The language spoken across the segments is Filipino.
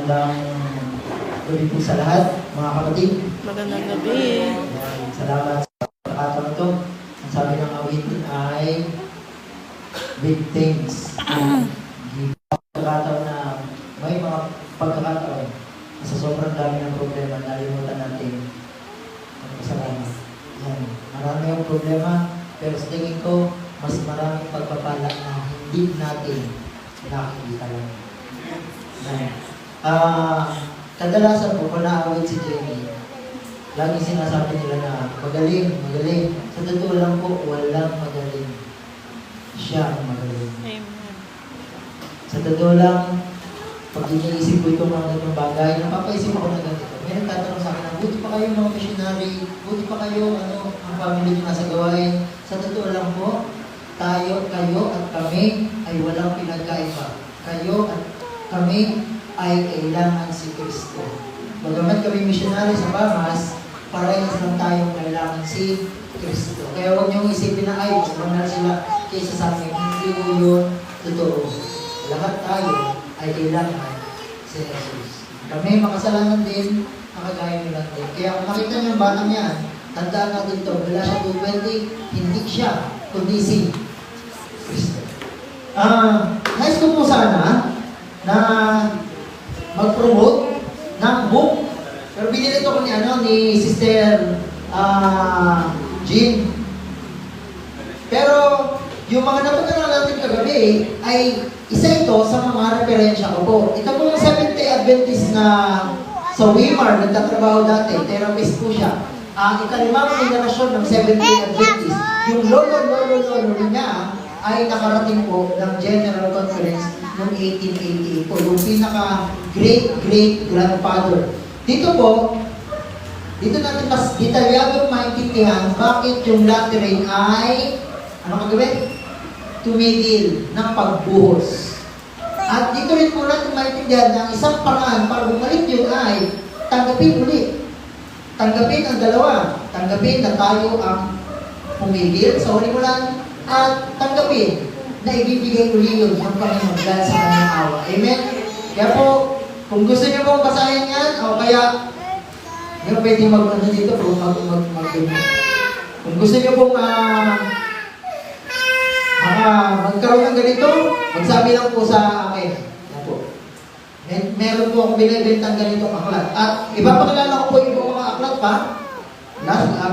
Magandang gabi po sa lahat, mga kapatid. Magandang gabi. Salamat sa pagkakataon ito. Ang sabi ng awitin ay big things. Pagkakataon na may mga pagkakataon na sa sobrang dami ng problema, nalimutan natin ang pasalamat. Yan. Marami yung problema, pero sa tingin ko, mas maraming pagpapala na hindi natin nakikita lang. Kadalasan po, kung naawit si Jenny, lagi sinasabi nila na magaling, magaling. Sa totoo lang po, walang magaling. Siya ang magaling. Amen. Sa totoo lang, pag iniisip ko itong mga ganong bagay, napapaisip ako na ganito. May nagtatanong sa akin, buti pa kayo mga missionary, buti pa kayo, ang family nyo nasa gawain. Sa totoo lang po, tayo, kayo at kami ay walang pinagkaiba. Kayo at kami ay kailangan si Kristo. Bagamat kami missionary sa Bamas, parehas lang tayong kailangan si Kristo. Kaya huwag niyong isipin na ay, mas mahal sila kaysa sa amin. Hindi mo yun totoo. Lahat tayo ay kailangan si Jesus. Kami makasalanan din, nakagaya nila din. Kaya kung makita niyo yung batang yan, tandaan natin ito, wala siya 220, hindi siya, kundi si Kristo. Nais ko po sana na mag-promote ng book. Pero binili ito ko ni Sister Jean. Pero yung mga napagkaroon natin kagabi ay isa ito sa mga referensya ko po. Ito po yung Seventh-day Adventist na sa Weimar, nagtatrabaho dati. Therapist po siya. Ikalimang generasyon ng Seventh-day Adventist. Yung lolo niya ay nakarating po ng General Conference noong 1888 po. Yung pinaka great-great-grandfather. Dito natin mas detalyadong maintindihan bakit yung Lateran ay, ano kagawin? Tumigil ng pagbuhos. At dito rin po natin maintindihan na isang paraan para bumalik yun ay tanggapin ulit. Tanggapin ang dalawa. Tanggapin na tayo ang pumigil sa huli mo lang at tanggapin na ibibigay uli yun ng Panginoon dahil sa kanyang awa. Amen? Kaya po, kung gusto niyo pong basahin yan, o kaya, hindi pwede mag-ano dito po, kung gusto niyo pong magkaroon ng ganito, magsabi lang po sa akin. Yan po. Meron po akong binibentang ganitong aklat. At ipapakilala ko po yung mga aklat pa.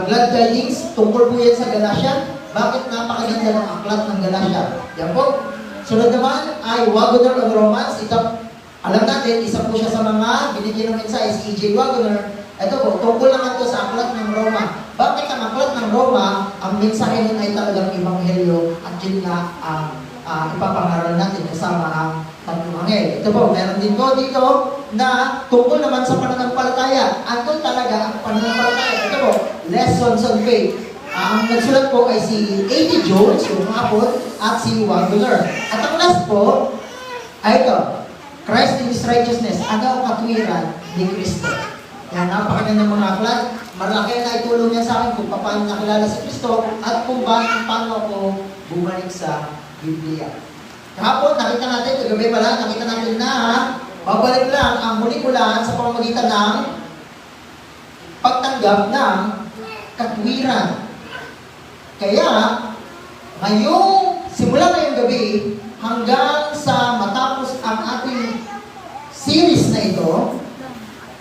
Glad Tidings, tungkol po yan sa Galatia. Bakit napakaganda ng aklat ng Galatia? Yan po. Sunod naman ay Wagoner of Romans. Ito, alam natin, isa po siya sa mga binigyan ng mensahe si E.J. Wagoner. Ito po, tungkol naman ito sa aklat ng Roma. Bakit ang aklat ng Roma, ang mensahe nun ay talagang ebanghelyo at yun nga ang ipapangaral natin kasama ang tatlong anghel. Ito po, meron din po dito na tungkol naman sa pananampalataya. Andun talaga ang pananampalataya. Ito po, Lessons on Faith. Ang nagsulat po ay si A.T. Jones, yung hapon, at si Wagoner. At ang last po, ay ito, Christ in His Righteousness, ang katwiran ni Kristo. Yan, napakaganda ng mga aklat. Malaki na itulong niya sa akin kung paano nakilala si Kristo at kung paano ako bumalik sa Biblia. Kahapon, nakita natin, kagabi pala, nakita natin na babalik lang ang muli-mulaan sa pamamagitan ng pagtanggap ng katwiran. Kaya, simula ngayong gabi, hanggang sa matapos ang ating series na ito,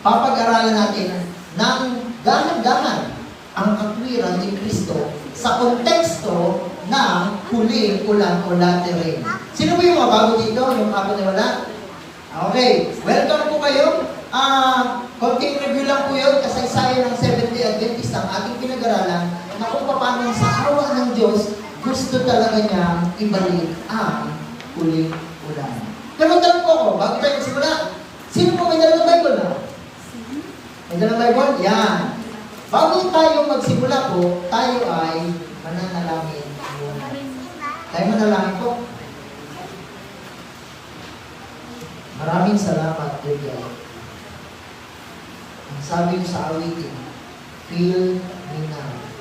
papag-aralan natin ng dahan-dahan ang katwiran ni Kristo sa konteksto ng huling ulan o Lateran. Sino po yung mga bago dito? Yung hapon na wala? Okay, welcome po kayo. Konting review lang po yun, kasaysayan ng Seventh-day Adventist ang ating pinag-aralan na kung paano sa awa ng Diyos, gusto talaga niyang ibalik ang huling ulan. Pero tanong ko ako, bago tayo magsimula, sino po may dalang Bible na? May dalang Bible? Yan. Bago tayo magsimula po, tayo ay mananalangin muna. Tayo manalangin po. Maraming salamat, dear God. Ang sabi ko sa awitin, feel me now.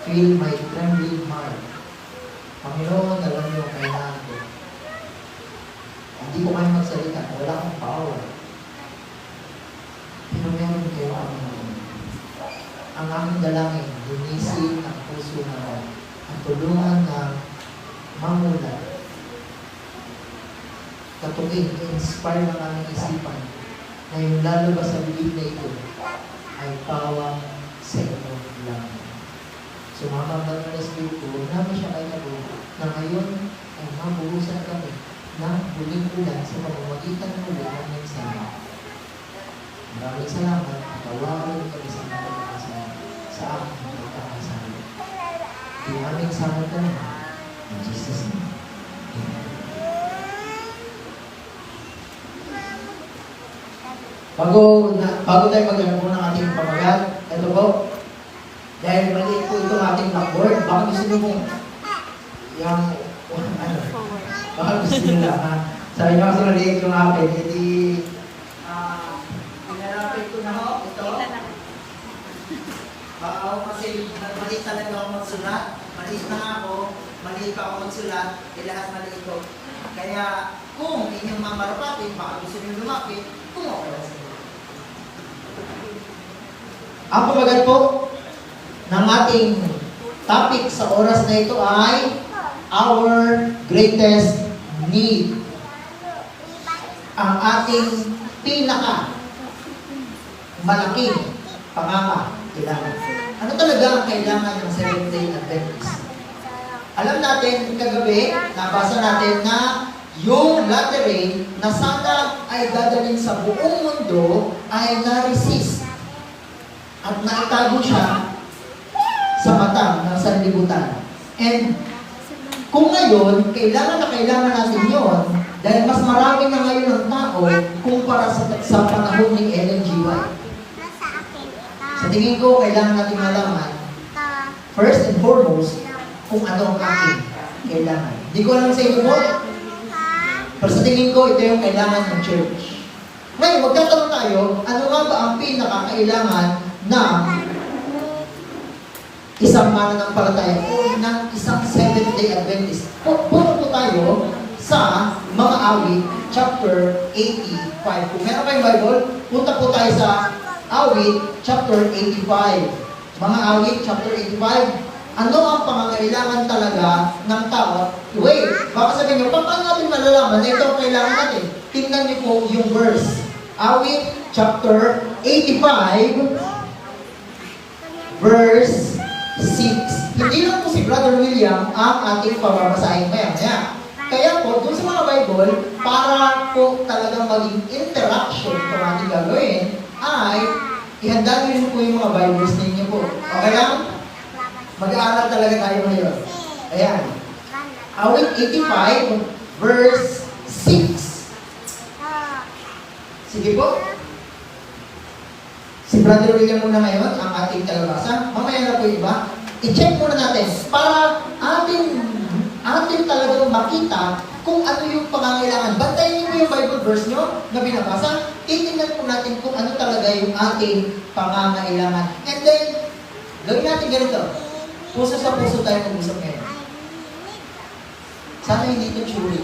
Feel my trembling heart. Panginoon, alam niyo ang kailangan ko. Hindi ko kayo magsalita. Wala akong power. ang aking dalangin, linisin ang puso namin at tulungan ng mamulat. Katukin, inspire ng aming isipan na yung lalabas sa bibig na ito ay pawang sa inyo lang. Sumama ba ng Espiritu namin siya kay Labo na ngayon ay mabuhusan kami ng huling ulan sa pamamagitan ng ulan ng mensahe. Maraming salamat at tawarin kami sa mga pagkakasama sa aking pagkakasama. Di aming salamat ka naman. In Jesus' name. Amen. Bago tayo mag-alamo ng ating pamagat, ito po, dahil maliit po itong ating blackboard, baka gusto nyo mong baka gusto nyo lang, ha? Sabi nyo kasi maliit yung akin, hindi, pinarapin ko na ho, ito. Baka ako kasi maliit talaga ako magsulat, maliit na ako, maliit pa ako magsulat, lahat maliit ko. Kaya, kung inyong mamarapatin, baka gusto nyo lumapit, kung okay lang sa inyo. Ang pamagat po ng ating topic sa oras na ito ay our greatest need. Ang ating pinaka malaking pangangailangan. Ano talaga ang kailangan ng Seventh-day Adventist? Alam natin, kagabi, nabasa natin na yung latter rain na sana ay dadalhin sa buong mundo ay na-resist at naitago siya sa mata ng sanlibutan. And kung ngayon, kailangan na kailangan natin yon dahil mas marami na ngayon ang tao kumpara sa panahon ni Ellen G. White. Sa tingin ko, kailangan natin malaman, first and foremost, kung ano ang ating kailangan. Hindi ko alam sa inyo po, pero sa tingin ko, ito yung kailangan ng church. Ngayon, magtatanong tayo, ano nga ba ang pinakakailangan ng isang mananampalataya o ng isang Seventh-day Adventist? Punta po tayo sa mga awit, chapter 85. Kung meron kayong Bible, punta po tayo sa awit, chapter 85. Mga awit, chapter 85. Ano ang pangangailangan talaga ng tao? Wait, baka sabihin nyo, paano natin malalaman na ito ang kailangan natin? Tingnan niyo po yung verse. Awit, chapter 85, verse 6. Hindi lang po si Brother William ang ating pababasahin maya. Kaya po, dun sa mga Bible, para po talagang maging interaction kung ating gagawin, ay ihanda niyo rin po yung mga Bibles ninyo po. Okay lang? Mag-aaral talaga tayo ngayon. Ayan. Awit 85, verse 6. Sige po. Si Brother William muna ngayon, ang ating talabasa. Mamaya na po iba. I-check muna natin para atin talagang makita kung ano yung pangangailangan. Bantayan niyo po yung Bible verse nyo na binabasa. Titingnan po natin kung ano talaga yung ating pangangailangan. And then, gawin natin ganito. Puso sa puso tayo mag-usap ngayon. Sana hindi ito theory.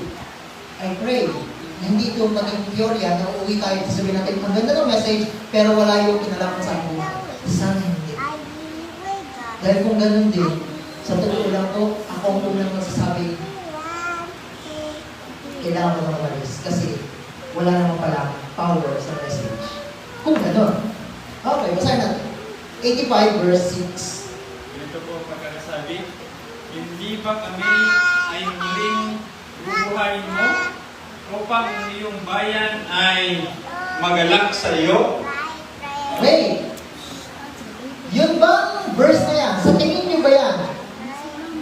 I pray na hindi ito maging teorya na uuwi tayo at sabihin natin, ang ganda ng message, pero wala yung kinalaman sa akin. Sana hindi. Dahil kung ganun din, sa totoo lang ko, ako ang unang magsasabi, kailangan mo na malis. Kasi wala naman pala power sa message. Kung ganun. Okay, basahin natin. 85 verse 6. Ito po pagkakasabi, hindi ba kami ay muling bubuhayin mo upang ang iyong bayan ay magalak sa iyo? Wait! Yun bang verse na yan? Sa tingin niyo ba yan?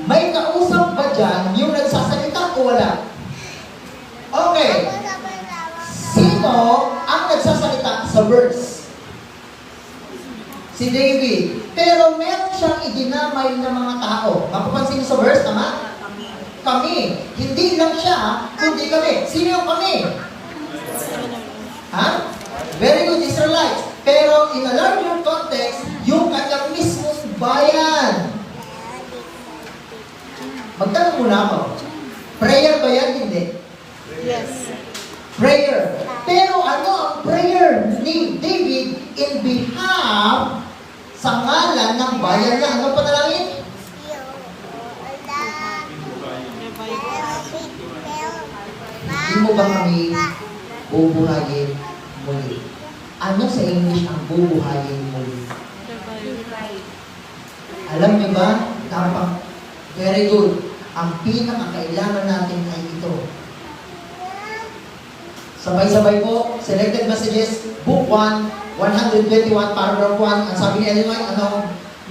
May kausap ba dyan yung nagsasalita o wala? Okay. Sino ang nagsasalita sa verse? Si David. Pero meron siyang idinamay ng mga tao. Mapapansin niyo sa verse, tama? Kami. Hindi lang siya, kundi kami. Sino yung kami? Ha? Very good, Israelites. Pero in a larger context, yung kanyang mismong bayan. Magtanong muna ako. Prayer ba yan? Hindi. Yes. Prayer. Pero ano ang prayer ni David in behalf sa ngalan ba kami bubuhayin muli? Ano sa English ang bubuhayin muli? Alam niyo ba? Very good. Ang pinakakailangan natin ay ito. Sabay-sabay po, selected messages, book 1, 121, paragraph 1. Ang sabi ni Ellen White,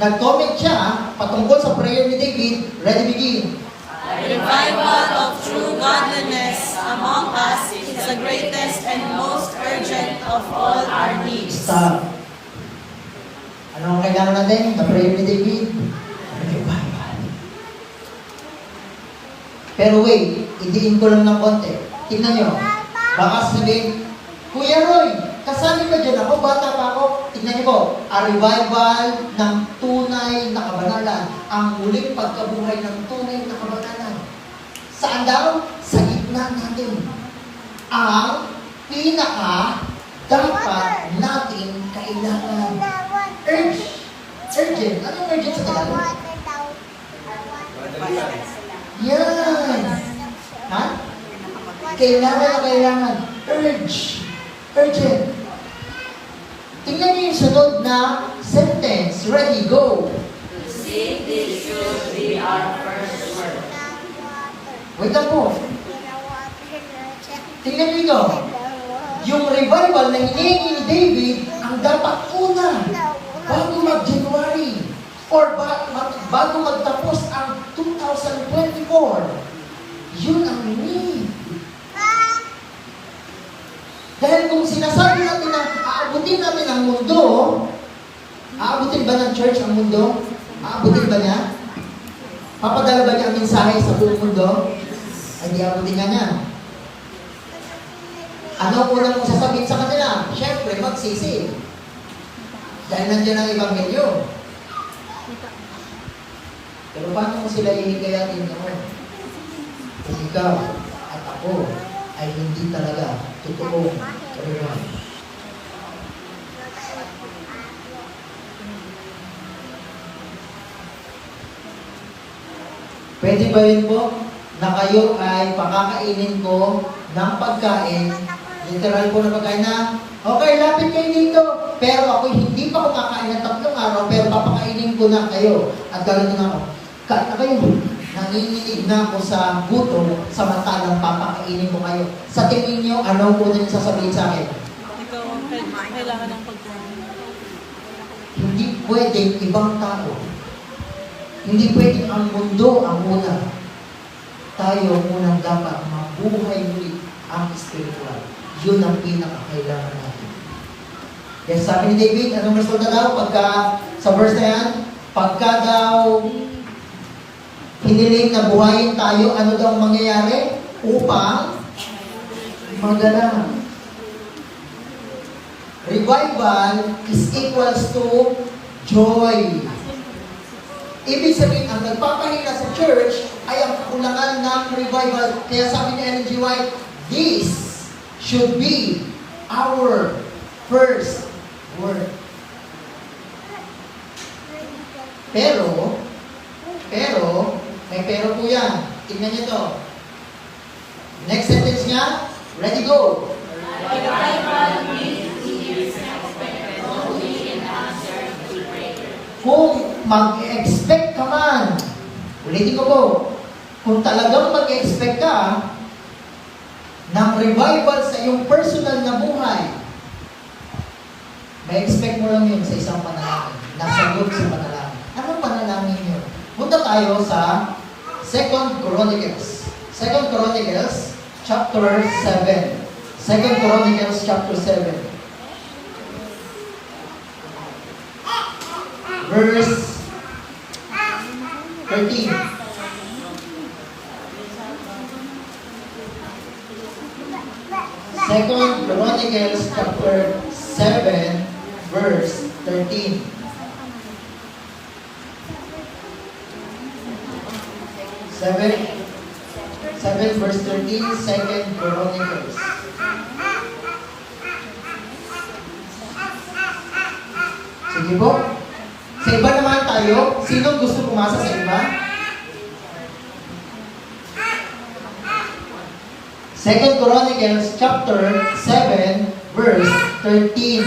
nag-comment siya patungkol sa prayer ni David. Ready, begin. The revival of true godliness among us is the greatest and most urgent of all our needs. Stop. Ano ang kailangan natin? The prayer ni David? Revival. Pero wait, idiin ko lang ng konti. Tingnan nyo. Baka sabihin, Kuya Roy, kasali ba dyan ako? Bata pa ako. Tingnan niyo po, a revival ng tunay na kabanalan. Ang muling pagkabuhay ng tunay na kabanalan. Saan daw? Sa gitna natin. Ang pinaka dapat natin kailangan. Urgent. Anong urgent sa Tagalog? Yan. Ha? Kailangan. Urgent. Tingnan niyo yung sunod na sentence. Ready, go. To seek this should be our first work. Wait lang po. Tingnan niyo ito. Yung revival na hinihingi ni David, ang dapat una, bago mag-January, or bago magtapos ang 2024. Yun ang need. Dahil kung sinasabi natin na aabutin natin ang mundo, aabutin ba ng church ang mundo? Aabutin ba niya? Papadala ba niya ang mensahe sa buong mundo? Ay, di aabutin nga niya. Ano po lang sasabihin sa kanila? Siyempre, magsisi. Dahil nandiyan ang Ebanghelyo. Pero paano mo sila ihikayatin naman? Kung ikaw at ako ay hindi talaga totoo. Pwede ba yun po na kayo ay pakakainin ko ng pagkain, literal po na pagkain na, okay, lapit kayo dito, pero ako hindi pa kumakain ng 3 araw, pero papakainin ko na kayo. At gano'n na ako, kain na kayo. Nanginginig na ako sa gutom, samantalang papakainin ko kayo. Sa tingin nyo, ano po din sasabihin sa akin? Ikaw ang kailangan ng pagkain. Hindi pwedeng ibang tao. Hindi pwedeng ang mundo ang una. Tayo munang dapat mabuhay muli ang spiritual. Yun ang pinakakailangan natin. Kaya sabi ni David, anong resulta daw? Pagka, sa verse na yan, pagka daw hiniling na buhayin tayo, ano daw ang mangyayari? Upang magalang. Revival is equals to joy. Ibig sabihin, ang nagpapahina sa church ay ang kakulangan ng revival. Kaya sabi ni Ellen G. White, this should be our first work. Pero, may pero po yan. Tingnan niyo to. Next sentence niya, ready, go. Kung mag-expect ka man, ulitin ko po, kung talagang mag-expect ka ng revival sa iyong personal na buhay, may expect mo lang yun sa isang panalangin, nasagot sa panalangin. Anong panalangin yun? Punta tayo sa 2 Chronicles. 2 Chronicles chapter 7. 2 Chronicles chapter 7. Verse 13. Second Chronicles chapter 7 verse 13. 7 verse 13, Second Chronicles. Sige po. Sa iba naman tayo, sino gusto pumasa sa iba? 2 Chronicles chapter 7, verse 13.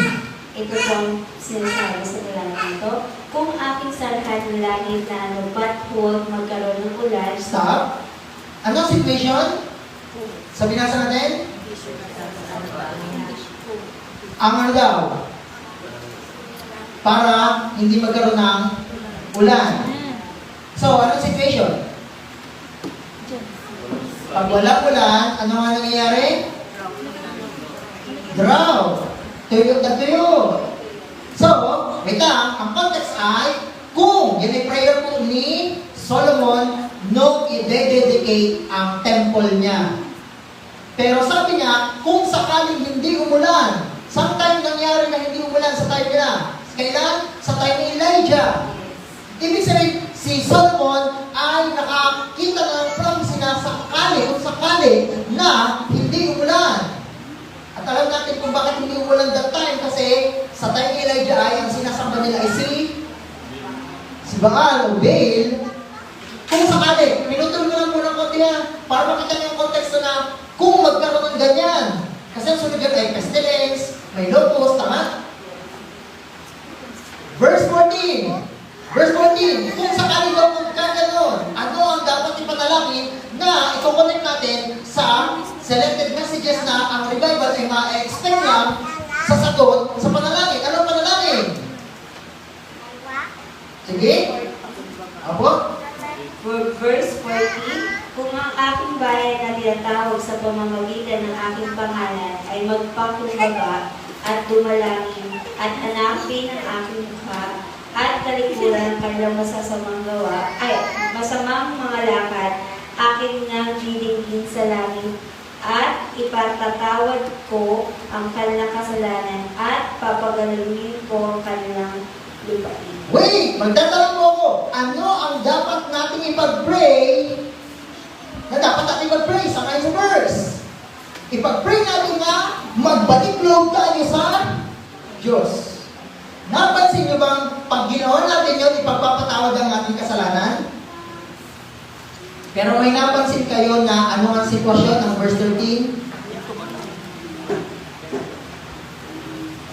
Ito po ang sinasabi sa talatang ito. Kung aking salhan ng langit na anupat huwag magkaroon ng ulan. Stop. Anong situation? Sa binasa natin? Ang ano daw? Para hindi magkaroon ng ulan. So, anong situation? Pag walang ulan, ano nga nangyayari? Drought. Tuyo na tuyo. So, wait lang, ang context ay, kung yan ay prayer po ni Solomon nung i-dedicate ang temple niya. Pero sabi niya, kung sakaling hindi umulan, sometime nangyari na hindi umulan sa time nila. Kailan? Sa time ni Elijah. Ibig sabihin, si Solomon ay nakakita ng promise na sakali kung sakali na hindi umulan. At alam natin kung bakit hindi umulan that time kasi sa time ni Elijah ay ang sinasamba nila ay si Baal o Baal. Kung sakali, minutol ko lang muna konti ha, para makita niyo yung konteksto na kung magkaroon ng ganyan. Kasi ang sunod yan ay pestilence, may locust, tama? Verse 14. Verse 14, kung sakali daw magkaganon, ano ang dapat ipanalangin na iko-connect natin sa selected messages na ang revival ay ma-expect lang sa sagot sa panalangin. Anong panalangin? Sige? Apo? For verse 14, kung ang aking bayan na tinatawag sa pamamagitan ng aking pangalan ay magpakumbaba at dumalangin at hanapin ang aking mukha at talikuran kanilang masasamang gawa, ay masamang mga lakad, aking nang didinggin sa langit at ipatatawad ko ang kanilang kasalanan at papagaluhin ko ang kanilang lupain. Wait! Magtatanong mo ako, ano ang dapat nating ipag-pray na dapat natin ipag-pray sa kanyang verse? Ipag-pray natin na magbalik loob tayo sa Diyos. Napansin niyo bang pag ginawa natin yun, ipagpapatawad ang ating kasalanan? Pero may napansin kayo na ano ang sitwasyon ng verse 13?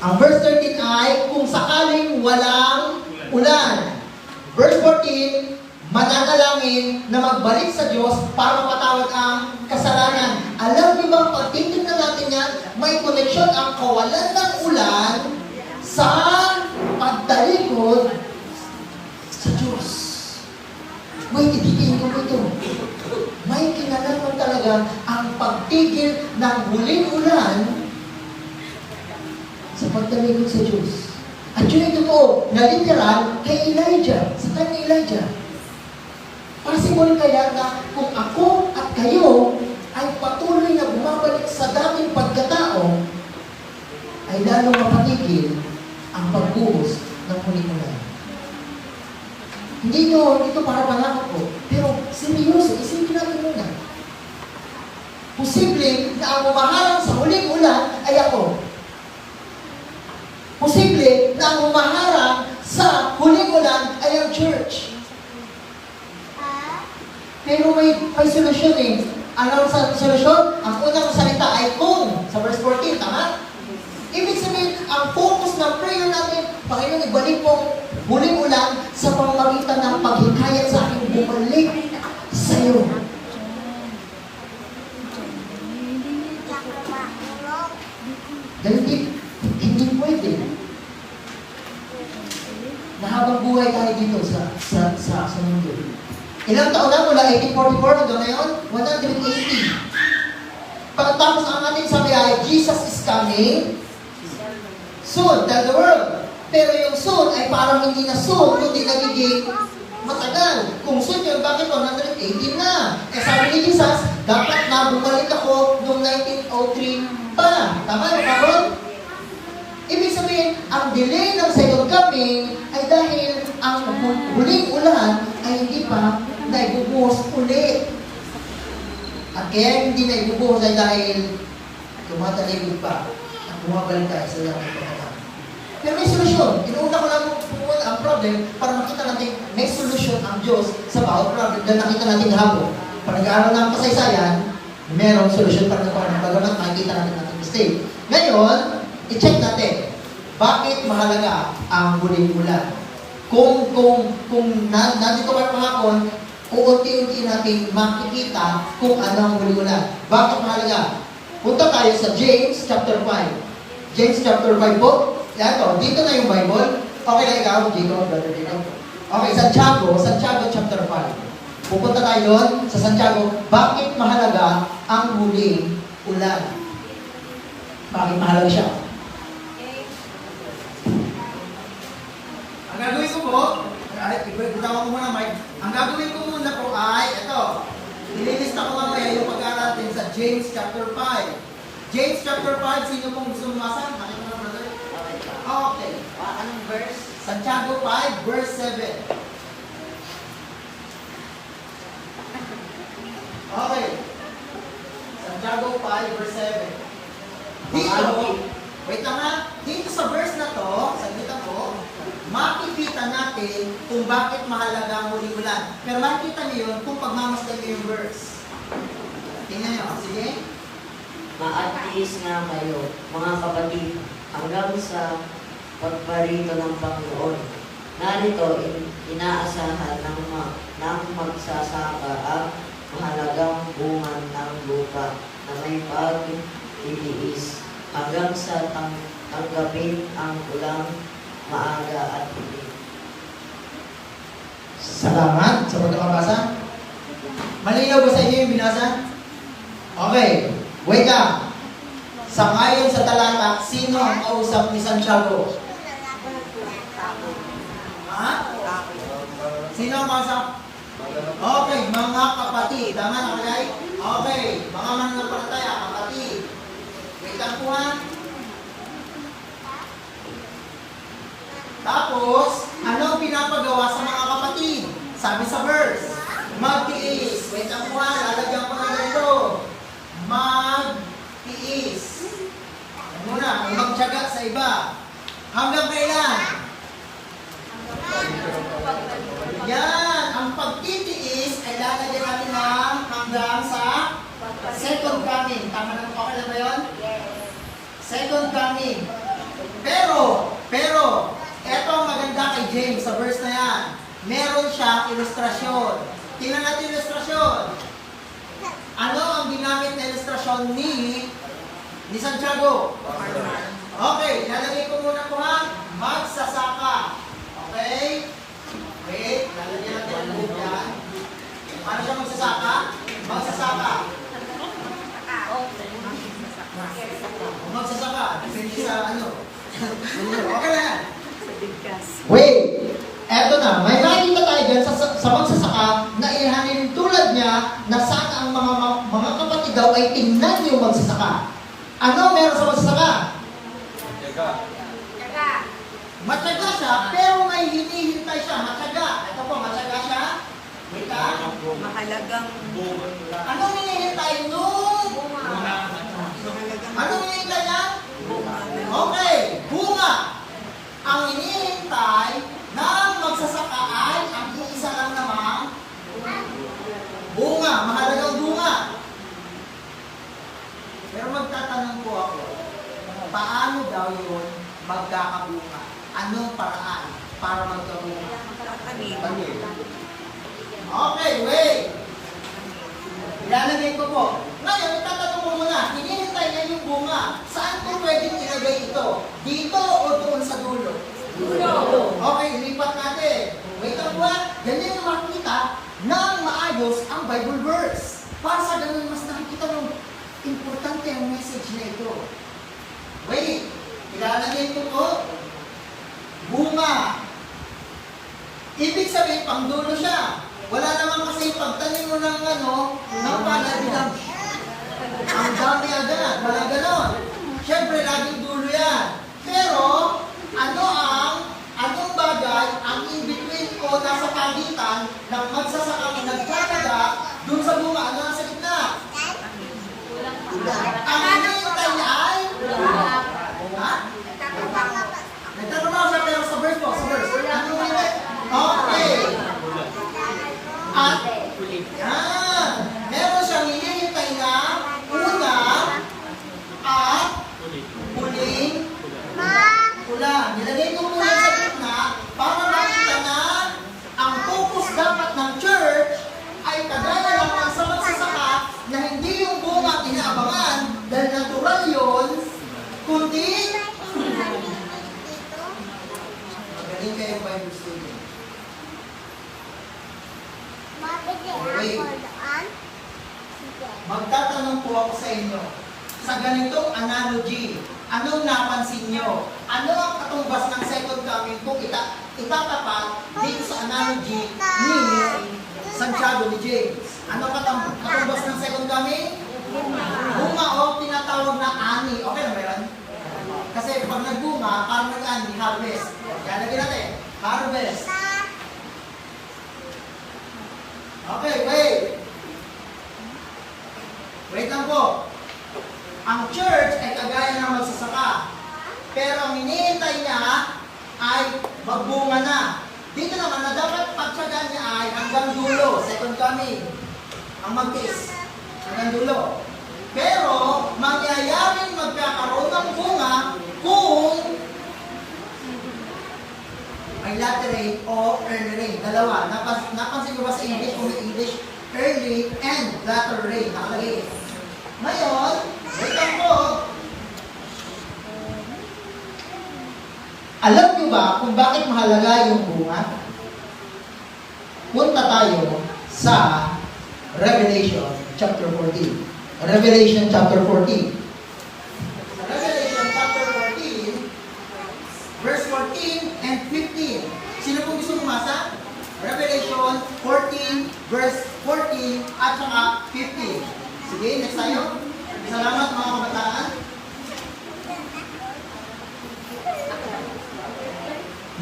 Ang verse 13 ay kung sakaling walang ulan. Verse 14, mananalangin na magbalik sa Diyos para mapatawad ang kasalanan. Alam niyo bang pag titignan natin yan, may connection ang kawalan ng ulan sa pagtalikod sa Diyos. May ididiin ko ito. May kinalaman talaga ang pagtigil ng huling ulan sa pagtalikod sa Diyos. At yun ay totoo na literal kay Elijah, sa time ni Elijah. Possible kaya na kung ako at kayo ay patuloy na bumabalik sa dating pagkatao, ay lalong mapatigil ang pagbuhos ng huling ulan. Hindi nyo, ito para panakot ko, pero seryoso, isipin natin muna. Posible na ang umaharang sa huling ulan ay ako. Posible na ang umaharang sa huling ulan ay ang church. Pero may solusyon eh. Ano ang solusyon? Ang unang salita ay kung, sa verse 14, tama? Ibig sabihin, ang focus ng prayer natin, Panginoon, ibalik po huling ulan sa pamamagitan ng paghikayat sa akin, bumalik sa iyo. Dahil hindi pwede na habang buhay tayo dito sa mundo. Ilang taon na mula 1844 hanggang ngayon? 180. Pagkatapos ang ating sabi ay, Jesus is coming soon, tell the world. Pero yung soon ay parang hindi na soon, kundi nagiging matagal. Kung soon yun, bakit 118 na? Eh sabi ni Jesus, dapat na bumalik ako noong 1903 pa. Tama yung karon? Ibig sabihin, ang delay ng second coming ay dahil ang huling ulan ay hindi pa naibubuhos ulit. At kaya hindi naibubuhos ay dahil tumatalikod pa at bumabalik tayo sa langit pagkatapos. Pero may solusyon. Inuuna ko lang ang problem para makita natin may solusyon ang Diyos sa bawat problem na nakita natin hapon. Pag nag-aaral ng kasaysayan, merong solusyon para ng Panginoon. Bagamat makikita natin natin mistake. Ngayon, i-check natin. Bakit mahalaga ang huling ulan? Kung nandito kayo kahapon, uunti-unti natin makikita kung ano ang huling ulan. Bakit mahalaga? Punta tayo sa James chapter 5. James chapter 5 po. Yan, dito na yung Bible. Okay na ikaw, Jacob, brother Jacob. Okay, Santiago chapter 5. Pupunta tayo doon sa Santiago. Bakit mahalaga ang huling ulan? Bakit mahalaga siya? Ang gagawin ko po, bitawan ko muna, Mike. Ang gagawin ko muna po ay, ito, nililista ko mamaya yung pag-aaral natin sa James chapter 5. James chapter 5, sino pong gusto lumasa? Nakita mo na, brother? Okay. Anong verse? Santiago 5, verse 7. Okay. Santiago 5, verse 7. Dito, wait lang ha. Dito sa verse na to, sabitan ko, makikita natin kung bakit mahalaga ang huling ulan. Pero makikita niyo yun kung pagmamasdan niyo yung verse. Tingnan niyo, sige. Maatiis nga kayo, mga kapatid, hanggang sa pagparito ng Panginoon. Narito, inaasahan ng magsasaka ang mahalagang bunga ng lupa na may pag-itiis hanggang sa tanggapin ang ulang maaga at huli. Salamat sa pagkakabasa. Malinaw ba sa inyo yung binasa? Okay. Wait lang. Sangayon sa talata, sino ang kausap ni Santiago? Ha? Sino ang kausap? Okay, mga kapatid. Tama na kagay? Okay, mga mananampalataya, kapatid. Wait lang po ha. Tapos, ano ang pinapagawa sa mga kapatid? Sabi sa verse, magtiis. Wait lang po ha, lalagyan ko na ganito. Magtiis. Ano muna, magtiyaga sa iba. Hanggang kailan? Yan, ang pagtitiis ay lalagyan natin ng hanggang sa second coming. Tama na, okay na ba yun? Second coming. Pero, eto ang maganda kay James sa verse na yan. Meron siyang ilustrasyon. Tingnan natin ilustrasyon. Ano ang ginamit na ilustrasyon ni Santiago? Okay, lalagay ko muna po ha. Magsasaka. Okay? Wait, lalagyan natin ang buhok yan. Paano siya magsasaka? Magsasaka. Magsasaka. Depende sa ano. Okay na yan. Wait! Eto na, may nakikita tayo dyan sa magsasaka na ihanin tulad niya na sana ang mga kapatid daw ay tingnan yung magsasaka. Ano meron sa magsasaka? Matyaga siya, pero may hinihintay siya. Matyaga. Ito po, matyaga siya. Wait ha? Mahalagang Anong hinihintay nung? Anong hinihintay niya? Okay, bunga. Ang hinihintay ng magsasaka ay ang isa lang namang bunga. Mahalagang bunga. Pero magtatanong po ako, paano daw yun magkakabunga? Anong paraan para magkabunga? Okay, wait. Ilalagay ko po. Ngayon, itatanong ko muna, hinihintay niya yung bunga. Saan ko pwedeng ilagay ito? Dito o doon sa dulo? Dulo. Okay, lipat natin. Wait lang po. Ganyan yung makikita ng maayos ang Bible verse. Para sa ganun, mas nakikita mo, importante ang message na ito. Wait, ilalagay ko po. Bunga. Ibig sabihin, pangdulo siya. Wala naman kasi pagtanim mo ng ng palad, ang dami agad. Wala ganon. Siyempre, laging dulo yan. Pero, anong bagay ang in-between o nasa pagitan ng magsasakang nagtataga dun sa bunga? Ano nasa gitna? Ang hinihintay niya ay? Ha? Nagtatrabaho siya pero sa verse po, sa verse. Ano hinihintay? Okay. At, yan. Meron siyang hinihintay na pula. Nilagay ko po yan sa gitna para makita na ang focus dapat ng church ay kagaya lang ng sa magsasaka na hindi yung bunga ang inaabangan dahil natural yun, kundi magaling kayo Bible student. Okay. Magtatanong po ako sa inyo, sa ganitong analogy, anong napansin nyo? Ano ang katumbas ng second coming kung itatapat dito sa analogy ni Santiago ni James? Ano katumbas ng second coming? Bunga o tinatawag na ani. Okay na ba yun? Kasi pag nagbunga, parang nag-ani, harvest. Kaya lagyan natin, harvest. Okay, wait. Wait lang po. Ang church ay kagaya ng magsasaka. Pero ang hinihintay niya ay magbunga na. Dito naman na dapat pagtsagaan niya ay hanggang dulo, second coming. Ang magtis. Hanggang dulo. Pero mangyayaring magkakaroon ng bunga kung may latter rain o early rain. Dalawa. Napansin ko ba sa English kung may English? Early and latter rain. Nakalagay. Ngayon, wait lang po. Alam niyo ba kung bakit mahalaga yung bunga? Punta tayo sa Revelation chapter 14. Revelation chapter 14. Sa Revelation chapter 14, verse 14 and 15. Sino pong gusto bumasa? Revelation 14, verse 14 at saka 15. Sige, next tayo. Salamat mga kabataan.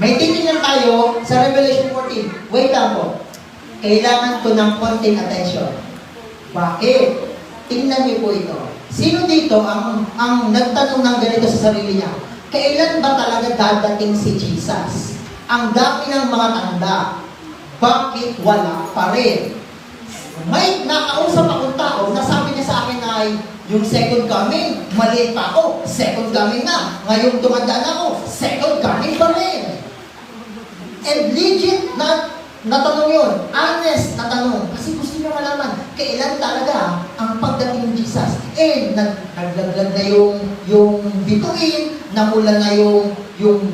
May titingnan tayo sa Revelation 14. Wait lang po. Kailangan ko ng konting attention. Bakit? Tingnan niyo po ito. Sino dito ang nagtanong ng ganito sa sarili niya? Kailan ba talaga dadating si Jesus? Ang dami ng mga tanda. Bakit wala pa rin? May nakausap akong tao na sabi niya sa akin ay yung second coming, maliit pa ako, second coming na. Ngayong tumanda na ako, second coming pa rin. And legit na tanong yun, honest na tanong. Kasi gusto niya malaman, kailan talaga ang pagdating ni Jesus. And naglaglag na yung bituin, namula na yung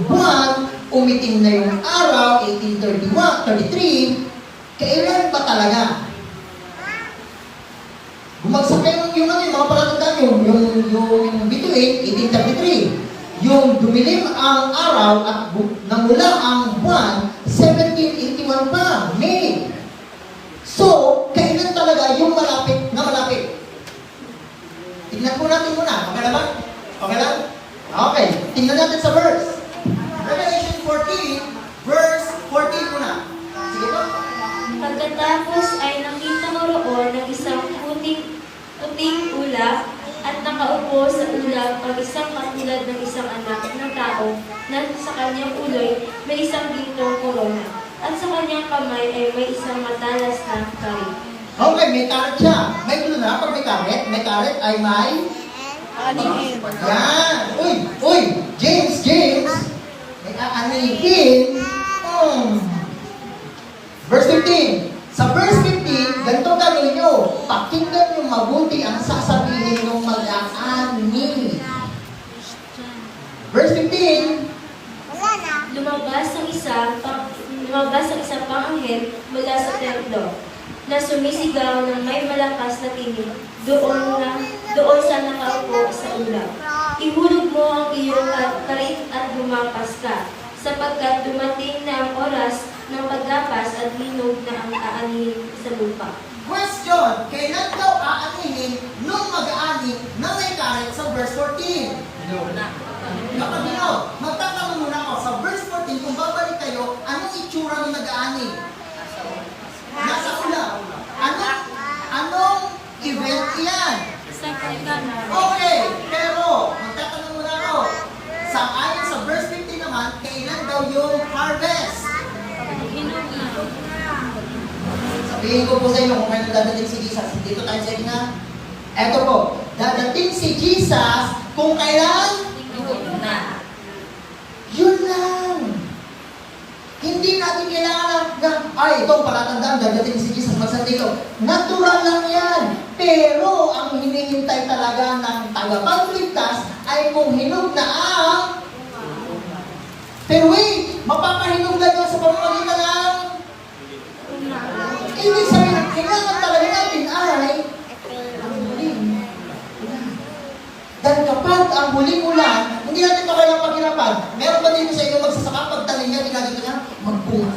buwan, umitim na yung araw, 1831, 33, kailan ba talaga? Bumagsak na yung mga palatandaan, yung bituin, 1833. Yung dumilim ang araw at namula ang buwan, 1781 pa, May. So, kailan talaga yung malapit na malapit? Tingnan po natin muna. Okay na ba? Okay lang? Okay. Tingnan natin sa verse. Revelation 14, verse 14 muna. Sige po. Pagkatapos ay nakita ko roon ng isang puting ulap at nakaupo sa ulap ang isang katulad ng isang anak ng tao na sa kanyang uloy may isang gintong korona at sa kanyang kamay ay may isang matalas na karit. Okay, may karet siya. May gulo na pag may karet ay may Anihin. yan. Uy, James. May aanihin. Verse 15. Sa verse 15, ganito gagawin nyo. Pakinggan nyo mabuti ang sasabihin ng mag-aani. Verse 15. Lumabas ang isang pang-anghel mula sa templo na sumisigaw ng may malakas na tinig doon sa nakaupo sa ulap. Ihulog mo ang iyong karit at lumapas ka, sapagkat dumating na ang oras ng paggapas at linog na ang aanihin sa lupa. Question, kailan daw aanihin nung mag-aani na may karet sa verse 14? Kapag magtatanong muna ako sa verse 14, kung babalik kayo, anong itsura ng nag-aani? Nasa ulap. Anong event yan? Okay, pero magtatanong muna ako. Ayon sa verse 15 naman, kailan daw yung harvest? Sabihin ko po sa inyo kung kailan dadating si Jesus. Dito tayo sa inyo. Eto po, dadating si Jesus kung kailan? Hindi natin kailangan ay, ito, palatandaan, dadating si Jesus magsandilo. Natural lang yan. Pero, ang hinihintay talaga ng tagapagligtas ay kung hinog na ang... Pero wait, mapapahinog na yun sa pamamagitan ng... Ibig sabihin, kailangan talaga natin ay... ang huling ulan. Dahil kapag ang huling ulan, hindi natin ito kailang paghirapan. Meron ba dito sa inyo magsasaka, pagtanim niya, ginagito niya, magbunga,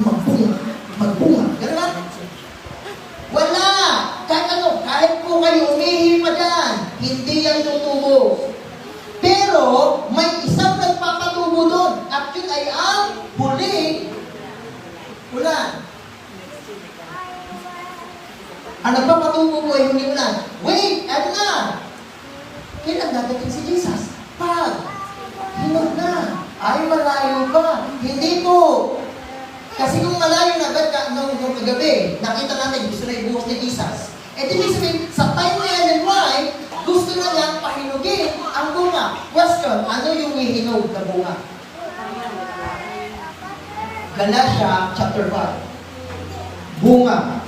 magbunga, magbunga. Ganun ba? Wala! Kahit ano, kahit po kayo umihi pa dyan, hindi yan tutubo. Pero, may isang nagpapatubo doon, at yun ay ang huling ulan. Ang nagpapatubo po ay huling ulan. Wait, ano na? Kailan dadating si Jesus? Pag hinog na, ay malayo pa. Hindi po. Kasi kung malayo na agad nung kagabi, nakita natin gusto na ibuhos ni Jesus. Eh di sabihin, sa time na yan and why, gusto na niyang pahinugin ang bunga. Question, ano yung ihinog na bunga? Galatia chapter 5. Bunga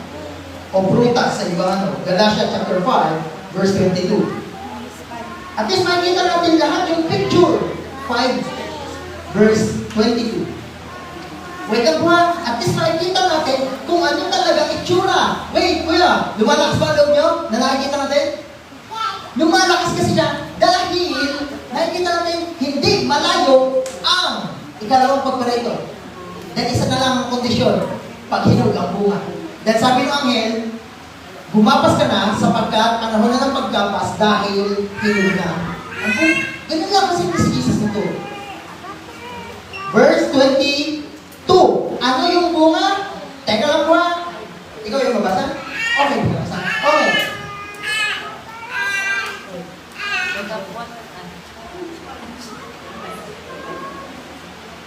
o prutas sa iba ano. Galatia chapter 5, verse 22. At least makikita natin lahat yung picture. 5, verse 22. Wait lang po ha. At least makikita natin kung ano talaga itsura. Wait, kuya, lumalakas ba ang loob nyo na nakikita natin? Lumalakas kasi siya dahil nakikita natin hindi malayo ang ikalawang pagparito. Dahil isa na lang ang kondisyon, paghinog ang bunga. Dahil sabi ng anghel, gumapas ka na sapagkat panahon na ng pagkapas dahil hinog na. Ganun lang kasi si Jesus nito. Verse 22. Ano yung bunga? Teka lang po ha. Ikaw yung mabasa? Okay, mabasa. Okay.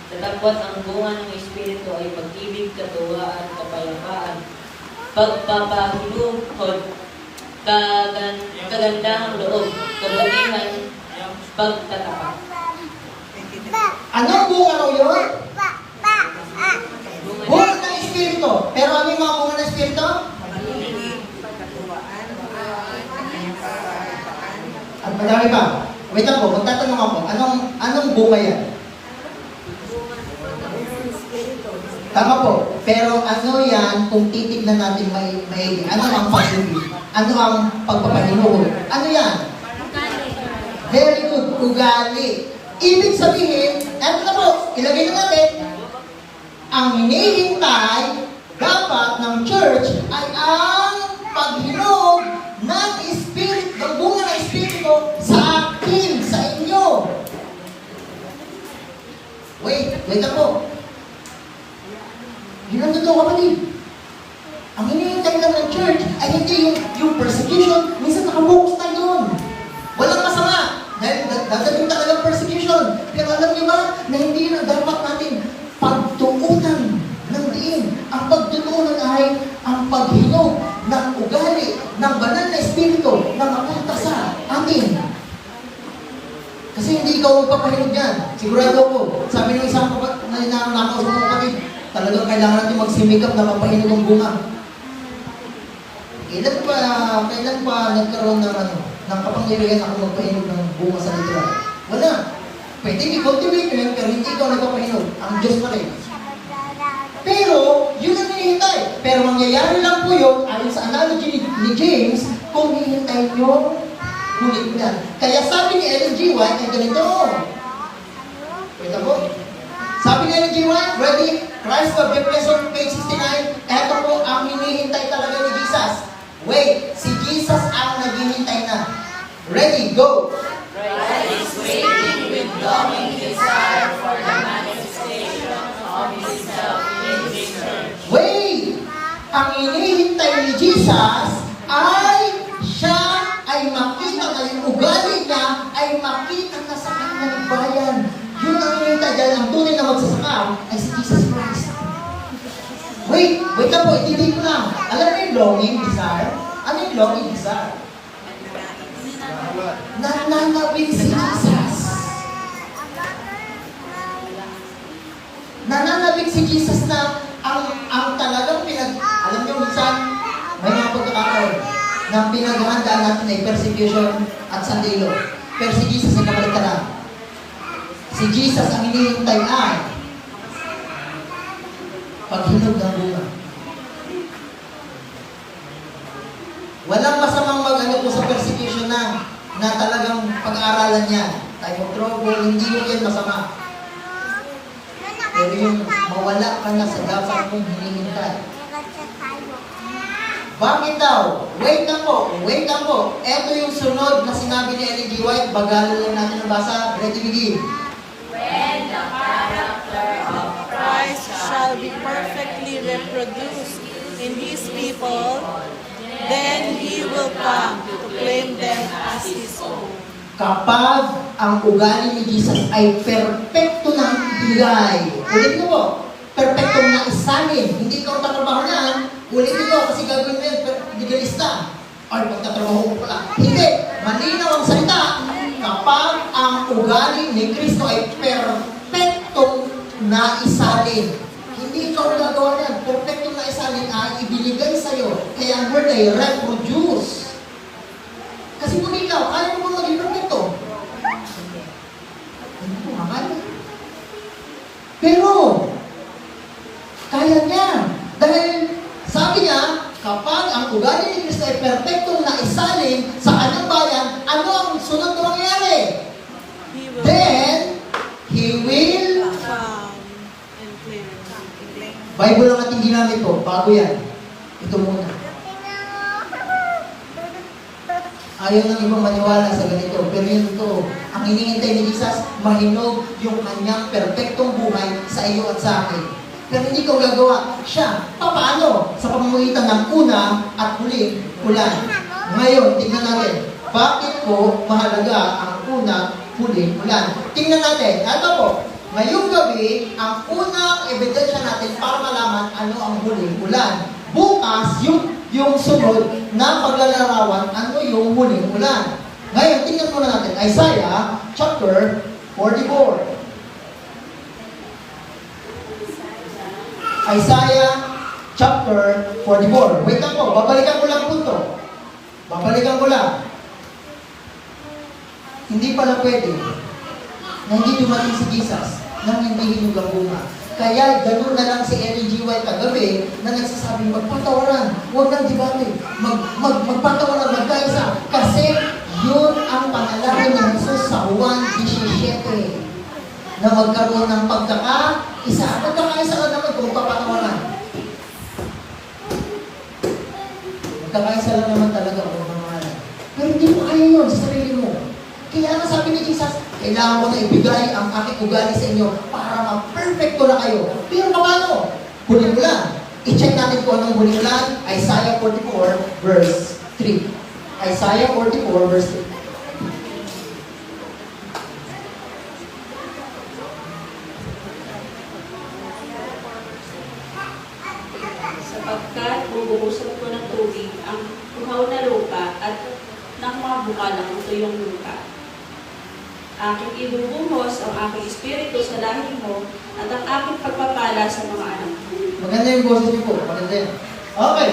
Datapwat ang bunga ng Espiritu ay pag-ibig, katuwaan, kapayapaan, pagpapahinungkod, kagandahang loob, kabutihan, pagtatapat. Anong bunga raw yun? Bunga ng Espiritu. Pero ano yung mga bunga ng Espiritu? At madami pa. Wait lang po, magtatanong ako. Anong bunga yan? Tama po. Pero ano yan kung titignan natin may ano ang pag-ibig? Ano ang pagpapahinuhod? Ano yan? Very good. Ugali. Ibig sabihin, eto na po, ilagay na natin, ang hinihintay dapat ng church ay ang paghinog ng Espiritu, ng bunga ng Espiritu sa akin, sa inyo. Wait na po. Yun ang totoo, kapatid. Ang hinihintay lang ng church ay hindi yung persecution. Minsan nakabukas tayo doon. Walang masama. Dahil dadating talagang persecution. Pero alam niyo ba na hindi na dapat natin pagtuunan ng diin. Ang pagtuunan ay ang paghinog ng ugali, ng banal na Espiritu na mapunta sa atin. Kasi hindi ikaw magpapahinog yan. Sigurado ko. Sabi ng isang nakausap mo kapatid, talagang kailangan natin magsimikap na mapahinog ang bunga. Kailan pa nagkaroon ng kapangyarihan ako magpahinog ng bunga sa literal? Wala. Pwede i-cultivate yun, pero hindi ikaw nagpapahinog. Ang Diyos pa rin. Pero, yun ang hinihintay. Pero mangyayari lang po yun, ayon sa analogy ni James, kung hihintay nyo, hulit na. Kaya sabi ni Ellen G. White, ay ganito. Wait ako. Sabi ni Ellen G. White, ready? Christ of the Present, page 69. Eto po ang hinihintay talaga ni Jesus. Wait, si Jesus ang naghihintay na. Ready, go! Christ is waiting with longing desire for the manifestation of Himself in His church. Wait! Ang hinihintay ni Jesus ay siya ay makita na yung ugali niya ay makita na sa kanyang bayan. Yun ang hinihintay dahil ang tunay na magsasaka ay si Jesus Christ. Wait lang po, itindi ko lang. Alam mo yung longing desire? Ano yung longing desire? Nananabik si Jesus. Nananabik pinanggabig si Jesus na ang talagang alam niyo, minsan, may mga pagkakataon na pinaghandaan natin ay persecution at sandilo. Pero si Jesus ay kabaligtaran. Si Jesus ang hinihintay ay paghinog ng bunga. Walang masamang mag-ano po sa persecution na talagang pag-aaralan yan. Time of trouble, hindi mo yan masama. Pero yung mawala ka na sa dapat mong hinihintay. Bakit daw? Wait lang po. Ito yung sunod na sinabi ni Ellen G. White. Bagalan lang natin ang basa. Ready, begin. When the character of Christ shall be perfectly reproduced in His people, then He will come to claim them as His own. Kapag ang ugali ni Jesus ay perpekto na ibigay. Ulitin mo po. Perpekto na isalin. Hindi ikaw tatrabaho niyan. Ulitin mo kasi gagawin mo yan. Legalista. Ay, magtatrabaho ko pala. Hindi. Malinaw ang salita. Kapag ang ugali ni Kristo ay perpekto na isalin. Hindi ikaw gagawa yan. Perpekto na isalin ay ibinigay sa'yo. Kaya ang word ay reproduce. Kasi kung ikaw, kaya mo ba maging perfecto? Hindi ko makaya. Pero, kaya niya. Dahil, sabi niya, kapag ang ugali ni Kristo ay perfectong na isalin sa kanyang bayan, ano ang sunod na mangyayari? Then, He will Come and claim. Bible ang ating ginamit ko, bago yan. Ito muna. Ayaw ng ibang maniwala sa ganito, pero yun ito. Ang hinihintay ni Jesus, mahinog yung kanyang perpektong buhay sa iyo at sa akin. Pero hindi ko gagawa siya. Paano? Sa pamamagitan ng una at huling ulan. Ngayon, tingnan natin. Bakit ko mahalaga ang una, huling ulan? Tingnan natin. Ito po. Ngayong gabi, ang unang ebidensya natin para malaman ano ang huling ulan. Bukas, yung sunod na paglalarawan, ano yung huling ulan. Ngayon, tingnan muna natin. Isaiah chapter 44. Isaiah chapter 44. Wait lang po, babalikan ko lang po ito. Babalikan ko lang. Hindi pala pwede na hindi dumating si Jesus nang hindi hinog ang bunga. Kaya gano'n na lang si Ellen G. White kagabi na nagsasabing magpatawaran, huwag nang debate, magpatawaran, magkaisa. Kasi yun ang panalangin ni Jesus sa Juan 17 na magkaroon ng pagkakaisa. Pagkakaisa ka naman kung papatawaran. Magkakaisa lang naman talaga kung mamahalan. Pero hindi mo kaya yun sa sarili mo. Kaya nga sabi ni Jesus, kailangan ko na ibigay ang aking ugali sa inyo para ma-perfecto na kayo. Pero paano? Huling ulan. I-check natin kung anong huling ulan. Isaiah 44 verse 3. Isaiah 44 verse 3. Sapagkat bubuhusan ko ng tubig ang uhaw na lupa at ng mga bukalang tuyong lupa. Aking ibubuhos ang aking espiritu sa lahi mo at ang aking pagpapala sa mga anak mo. Maganda yung boses niyo po. Maganda yan. Okay.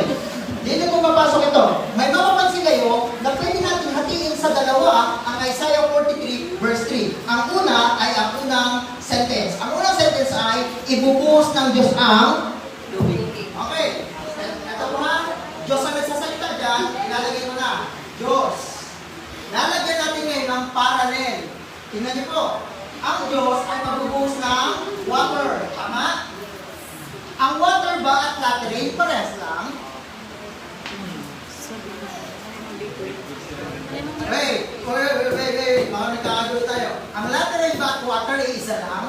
Dito po papasok ito. May mapapansin kayo na pwede natin hatiin sa dalawa ang Isaiah 43 verse 3. Ang una ay ang unang sentence. Ang unang sentence ay ibubuhos ng Diyos ang tubig. Okay. Ito po ha. Diyos ang nagsasalita dyan. Ilalagay mo na. Diyos. Lalagyan natin ngayon ng parallel. Tingnan niyo po. Ang Diyos ay magbubuhos ng water. Tama? Ang water ba at latrine? Pares lang. Wait. Baka nagkakagulo tayo. Ang latrine ba at water ay isa lang?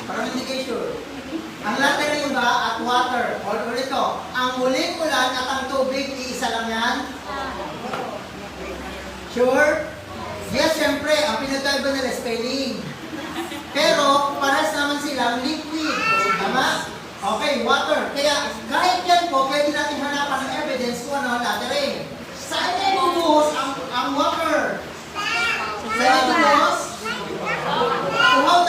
Parang indication. Ang latrine ba at water? Ulit ko. Ang huling ulan at ang tubig, iisa lang yan? Sure? Yes, syempre. Ang pinagkaiba nila spelling. Pero, parehas naman silang liquid. Tama? Okay, water. Kaya, kahit yan po, pwede natin hanapan ng evidence kung ano ang laterin. Saan ay bubuhos ang water? Saan ay bubuhos? Uhaw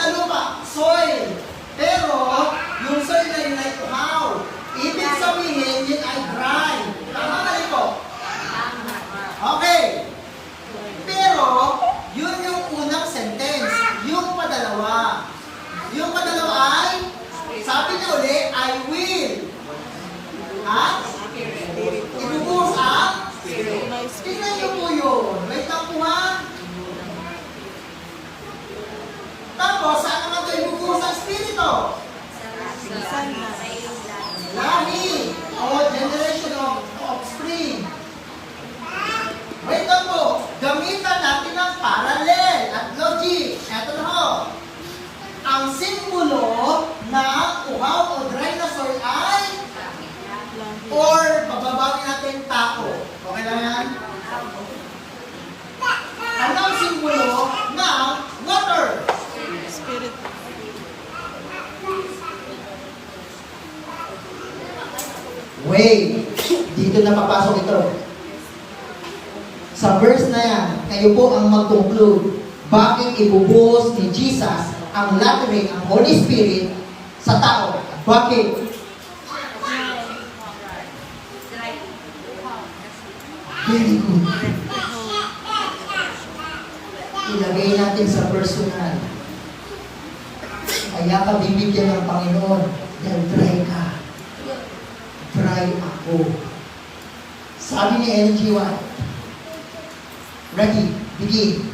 Tapos, saan naman ito ibubuhos ang Espiritu? Lahi o generation of offspring. Wait lang po, gamitan natin ang parallel at logic. Eto na ho. Ang simbolo ng uhaw o dinosaur ay or bababawin natin tao. Okay lang yan? Ano ang simbolo ng water? Spirit. Wait, dito na papasok ito. Sa verse na yan, kayo po ang mag-conclude bakit ibubuhos ni Jesus ang lattering, ang Holy Spirit sa tao. Bakit? Very good. Ilagay natin sa personal. Kaya ka bibigyan ng Panginoon dahil try ka. Try ako. Sabi ni Ellen G. White, ready, begin.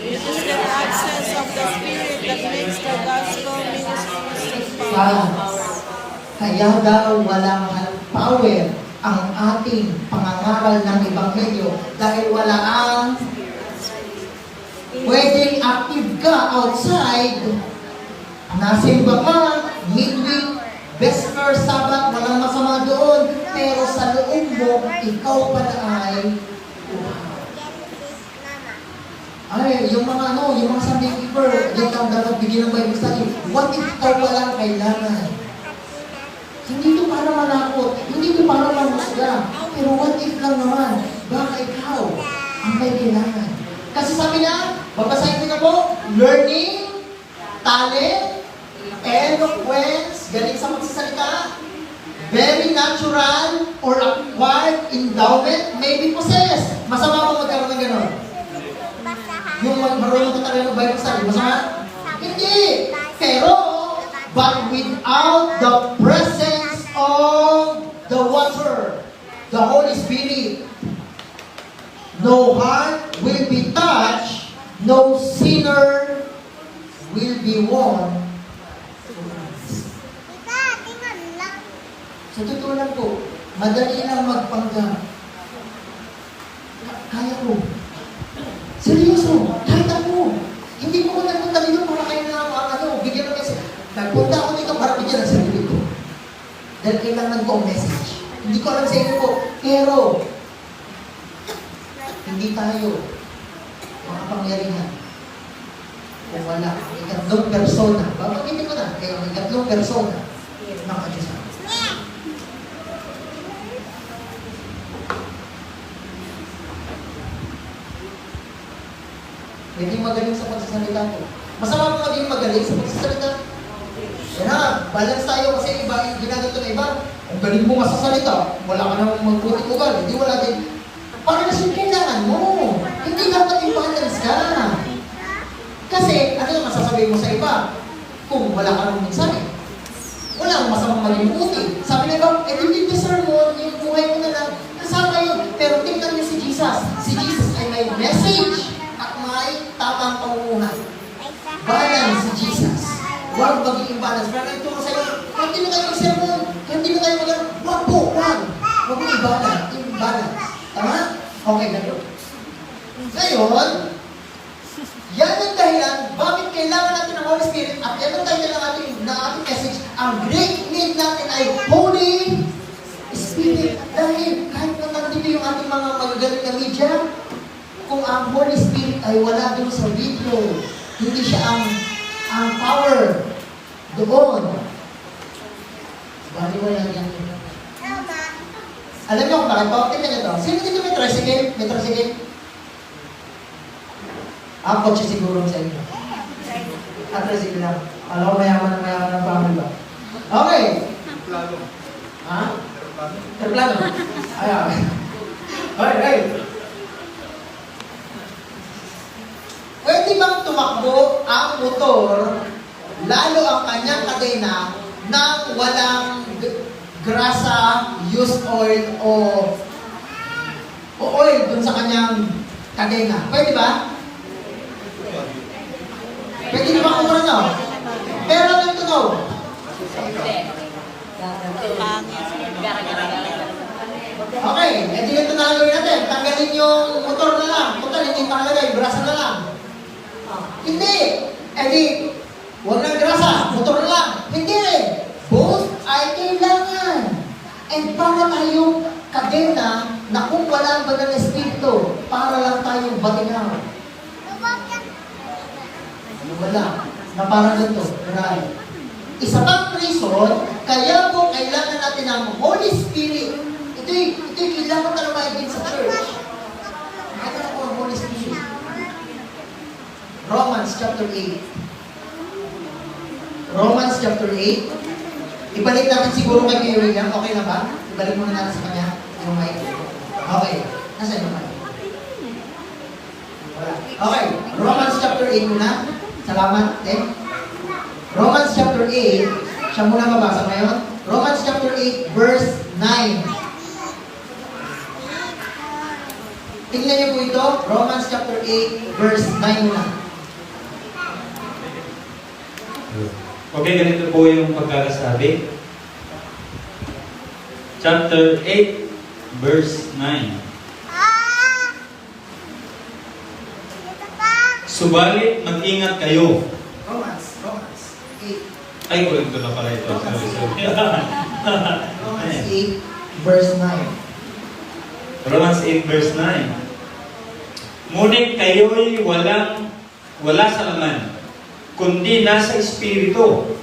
It is the absence of the Spirit that makes the gospel ministry Ah, kaya daw walang power ang ating pangangaral ng Ebanghelyo dahil wala ang pwedeng active ka outside, nasimba ka, midweek, Vesper, Sabat, walang masama doon, pero sa loob mo, ikaw pala ay yung mga yung mga Sunday keeper, yung kang dapat bigyan ng Bible study, what if ikaw walang kailangan? Hindi ito para manakot, hindi ito para mamusga, pero what if lang naman, baka ikaw ang may kailangan. Kasi sabi niya, babasahin ko na po, learning, talent, eloquence, galing sa magsasalita, very natural or acquired endowment may be possessed. Masama mo magkaroon ng gano'n? Yung marunong ka talaga ng Bible study, masama? Hindi! Pero, but without the presence of the water, the Holy Spirit, no heart will be touched, no sinner will be won. Sa totoo lang po, madali lang magpanggap. Kaya ko. Seryoso, kahit ako. Hindi ko nagpunta dito para kayo na bigyan ng message. Nagpunta ako dito para bigyan ng sarili ko. Dahil kailangan ko ang message. Hindi ko alam sa inyo po, pero hindi tayo makapangyarihan kung wala ang ikatlong persona. Babanggitin ko na, kaya ang ikatlong persona ng Diyos. Hindi magaling sa pagsasalita ko. Masama mo maging magaling sa pagsasalita. Yan na, balance tayo kasi iba, ginagato na iba. Ang galing mo masasalita, wala ka namang magputik ugal, hindi wala din. Para na siya kailangan mo. Hindi dapat i-balance ka. Kasi, ano yung masasabihin mo sa iba? Kung wala ka namang mensahe. Wala akong masamang maging puti. Sabi na iba, hindi yung sermon, yung buhay mo na lang, kasama yun. Pero tingnan niyo si Jesus. Si Jesus ay may message at may tamang pamumuhay. Balance si Jesus. Huwag magiging balance. Pero ito sa iyo, hindi na kayo mag-sermon, hindi na kayo mag-sermon, huwag po, huwag. Huwag mo i-balance. I-balance. Tama? Okay na yun. Ngayon, yan ang dahilan bakit kailangan natin ng Holy Spirit at yan ang dahilan ng ating message. Ang great need natin ay Holy Spirit. Dahil kahit na nandito yung ating mga magagaling na media, kung ang Holy Spirit ay wala doon sa video, hindi siya ang power doon. Baliwala yan. Alam niyo kung bakit po? Tingnan niyo to. Sino dito may tricycle? May tricycle? Ang kotse siguro sa inyo. At tricycle lang. Alam ko mayaman ng family ba? Okay. Plano. Ha? Aeroplano. Ayan. Hey. Pwede bang tumakbo ang motor, lalo ang kanyang kadena, nang walang grasa, used oil, o oil dun sa kanyang kadena? Pwede ba? Pwede na ba kung Okay, edi ganito na lang gawin natin. Tanggalin yung motor na lang. Total, hindi nakalagay, brasa na lang. Hindi! Edi, huwag ng grasa, motor na lang. Hindi rin. Both ay kailangan. And para tayong kadena na kung wala ba ng Espiritu, para lang tayong batinaw. Wala. Na parang ganito. Right. Isa pang reason, kaya po kailangan natin ng Holy Spirit. Ito'y kailangan talaga din sa church. Kailangan po ang Holy Spirit. Romans chapter 8. Romans chapter 8. Ibalik natin siguro kay Kuya William. Okay na ba? Ibalik muna natin sa kanya. Yung mic. Okay. Nasaan yung mic? Wala. Okay. Romans chapter 8 muna. Salamat. Romans chapter 8. Siya muna mabasa ngayon. Romans chapter 8 verse 9. Tingnan niyo po ito. Romans chapter 8 verse 9 muna. Okay, ganito po yung pagkakasabi. Chapter 8, verse 9. Subalit, mag-ingat kayo. Romans 8. Ay, kulit ko na pala ito. Sorry. Romans 8 verse 9. Romans 8, verse 9. Ngunit kayo'y wala sa laman, kundi nasa Espiritu.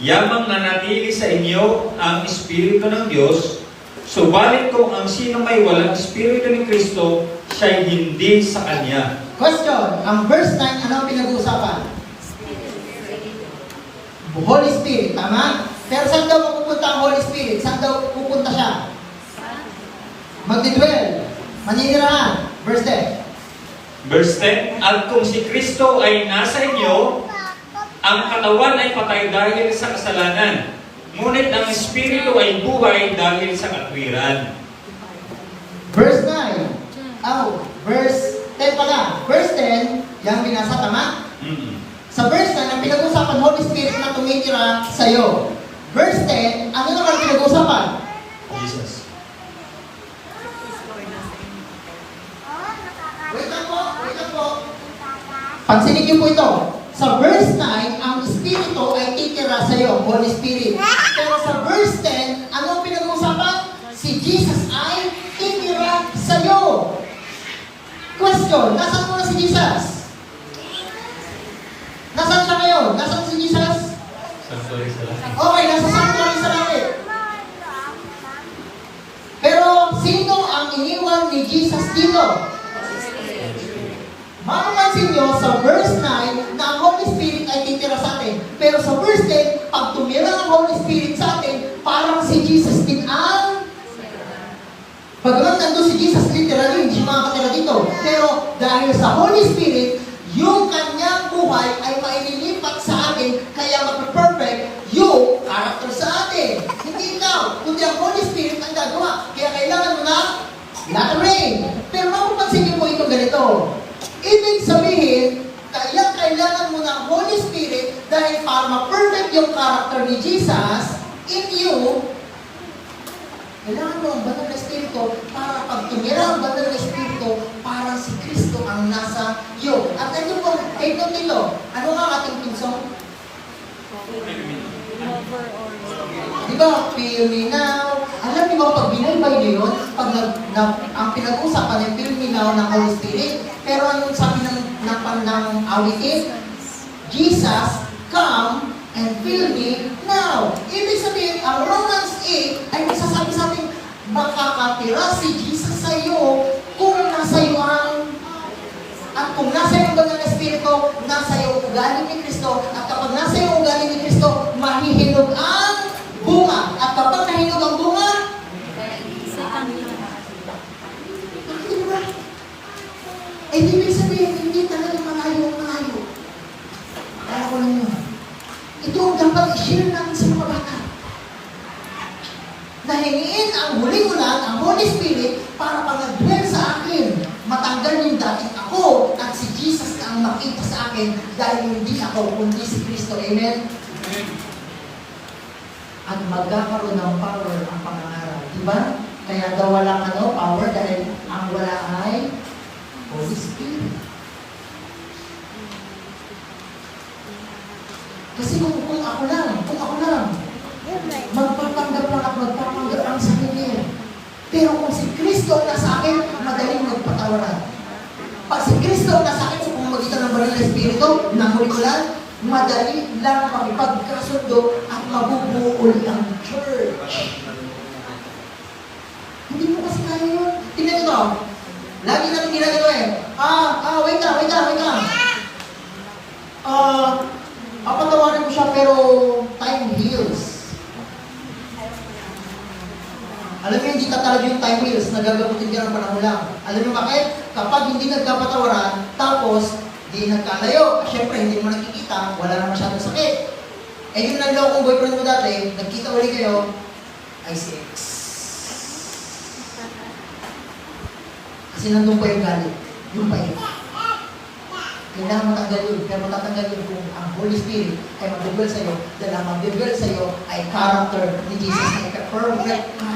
Yamang nanatili sa inyo ang Espiritu ng Diyos, subalit kung ang sino may walang Espiritu ni Kristo, siya'y hindi sa Kanya. Question, ang verse 9, ano ang pinag-uusapan? Holy Spirit, tama? Pero saan daw pupunta ang Holy Spirit? Saan daw pupunta siya? Magdidwell, maninirahan. Verse 10. Verse 10, at kung si Kristo ay nasa inyo, ang katawan ay patay dahil sa kasalanan, ngunit ang Espiritu ay buhay dahil sa katwiran. Verse 9. Verse 10 pala. Verse 10, yung binasa, tama? Sa verse 9, ang pinag-usapan, Holy Spirit na tumitira sa'yo. Verse 10, ano naman pinag-usapan? Jesus. Wait lang po. Pansinin niyo po ito. Sa verse 9, ang Espiritu ay titira sa'yo, Holy Spirit. Pero sa verse 10, ano ang pinag-uusapan? Si Jesus ay titira sa'yo. Question, nasaan muna si Jesus? Nasaan siya ngayon? Nasaan si Jesus? Sorry sa lahat. Okay, nasa sanctuary sa langit. Pero sino ang iniwan ni Jesus dito? Mapapansin nyo sa verse 9 na ang Holy Spirit ay titira sa atin. Pero sa verse 10, pag tumira ang Holy Spirit sa atin, parang si Jesus din ang... Pagkaman nandun si Jesus, literally, hindi makakatira dito. Pero dahil sa Holy Spirit, yung kanyang buhay ay maililipat sa atin, kaya mag-perfect yung character sa atin. Hindi ikaw, kundi ang Holy Spirit ang gagawa. Kaya kailangan mo na let rain. Pero mapapansin niyo po ito ganito. Ibig sabihin, kaya kailangan mo ng Holy Spirit dahil para ma-perfect yung character ni Jesus in you, kailangan mo ang banal na Espiritu para pag tumira ang banal na Espiritu, parang si Kristo ang nasa iyo. At ano po, kayo nito, ano nga ang ating pinsong? Di ba, feel me now? Alam niyo ba, pag binaybay niyo yun, pag ang pinag-usapan yung feel me now ng Holy Spirit, pero anong sabi ng awitin? Jesus, come and feel me now. Ibig sabihin, ang Romans 8 ay nagsasabi sa atin, makakatira si Jesus sa iyo kung nasa iyo ang... At kung nasa iyo ang banal na Espiritu, nasa iyo ang ugali ni Kristo. At kapag nasa iyo ang ugali ni Kristo, mahihinog ang bunga. At kapag nahinog ang bunga, eh, ibig sabihin, hindi talaga malayo. Kaya ko lang yun. Ito ang dapat i-share natin sa mga bata. Nahingiin ang huling ulan, ang Holy Spirit, para pag-dwell sa akin, matanggal yung dating ako at si Jesus na ang makita sa akin dahil hindi ako, kundi si Kristo. Amen? At magkakaroon ng power ang pangangaral. Diba? Kaya daw walang power dahil ang wala ay Holy Spirit. Kasi kung ako lang, magpapanggap lang sa sarili. Pero kung si Kristo ang nasa akin, madaling magpatawaran. Pag si Kristo ang nasa akin sa pamamagitan ng banal na Espiritu, ng Hulikulan, madali lang makipagkasundo at mabubuo uli ang church. Hindi mo kasi kaya yun. Tingnan ito. Lagi natin ginagawa wait lang. Papatawarin ko siya pero time heals. Alam niyo, hindi tatawag yung time heals, nagagamutin ka ng panahon lang. Alam niyo bakit? Kapag hindi nagkapatawaran, tapos di nagkalayo, syempre hindi mo nakikita, wala na masyadong sakit. Eh yung nanlokong boyfriend mo dati, nagkita ulit kayo, ay 6. Kasi nandun pa yung galit, yung pait. Kailangan matanggal yun, pero matatanggal yun kung ang Holy Spirit ay mag-dwell sa'yo, dahil ang mag-dwell sa'yo ay character ni Jesus na ika-perfect ka.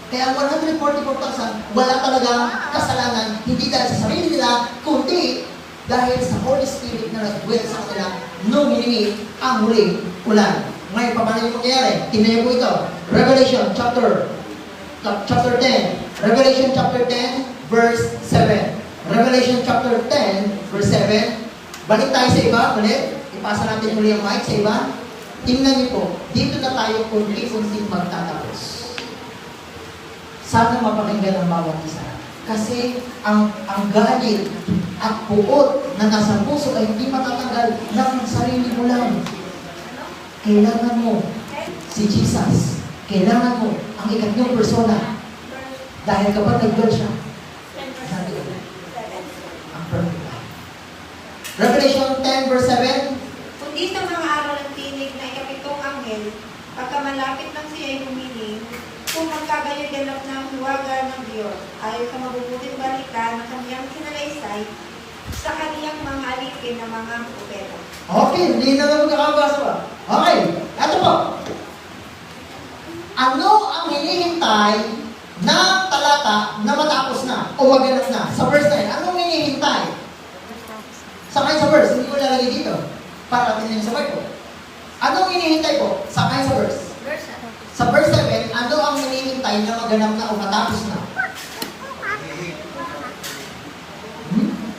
Kaya 144,000, wala talagang kasalanan, hindi dahil sa sarili nila, kundi dahil sa Holy Spirit na nag-dwell sa kanila nung hiningin ang huling ulan. Ngayon, paano yung mangyayari? Tingnan niyo po ito. Revelation chapter 10. Revelation chapter 10, verse 7. Revelation chapter 10, verse 7. Balik tayo sa iba, ulit. Ipasa natin muli ang mic sa iba. Tingnan niyo po, dito na tayo kunti-kunti magtatapos. Sana mapakinggan ang bawat isa. Kasi ang galit at puot na nasa puso ay hindi matatanggal ng sarili mo lang. Kailangan mo si Jesus. Kailangan mo ang ikatlong persona. Dahil kapag nag-dwell siya, Revelation 10 verse 7. Kundi sa mga araw ng tinig na ikapitong anghel, pagkamalapit ng siya'y humiling, kung magkagayoy ganap ng huwaga ng Diyos, ayon sa mabubuting balita ng kaniyang sinalaysay sa kaniyang mga alipin na mga propeta. Okay, hindi na lang magkakabasa pa. Okay, ito po. Ano ang hinihintay ng talata na matapos na o maganap na? Sa verse 9, anong hinihintay? Sakay sa verse, hindi ko lalagay dito. Para tingnan sa Bible. Anong hinihintay po? Sakay sa verse. Sa verse 7, ano ang hinihintay na maganap na o matapos na?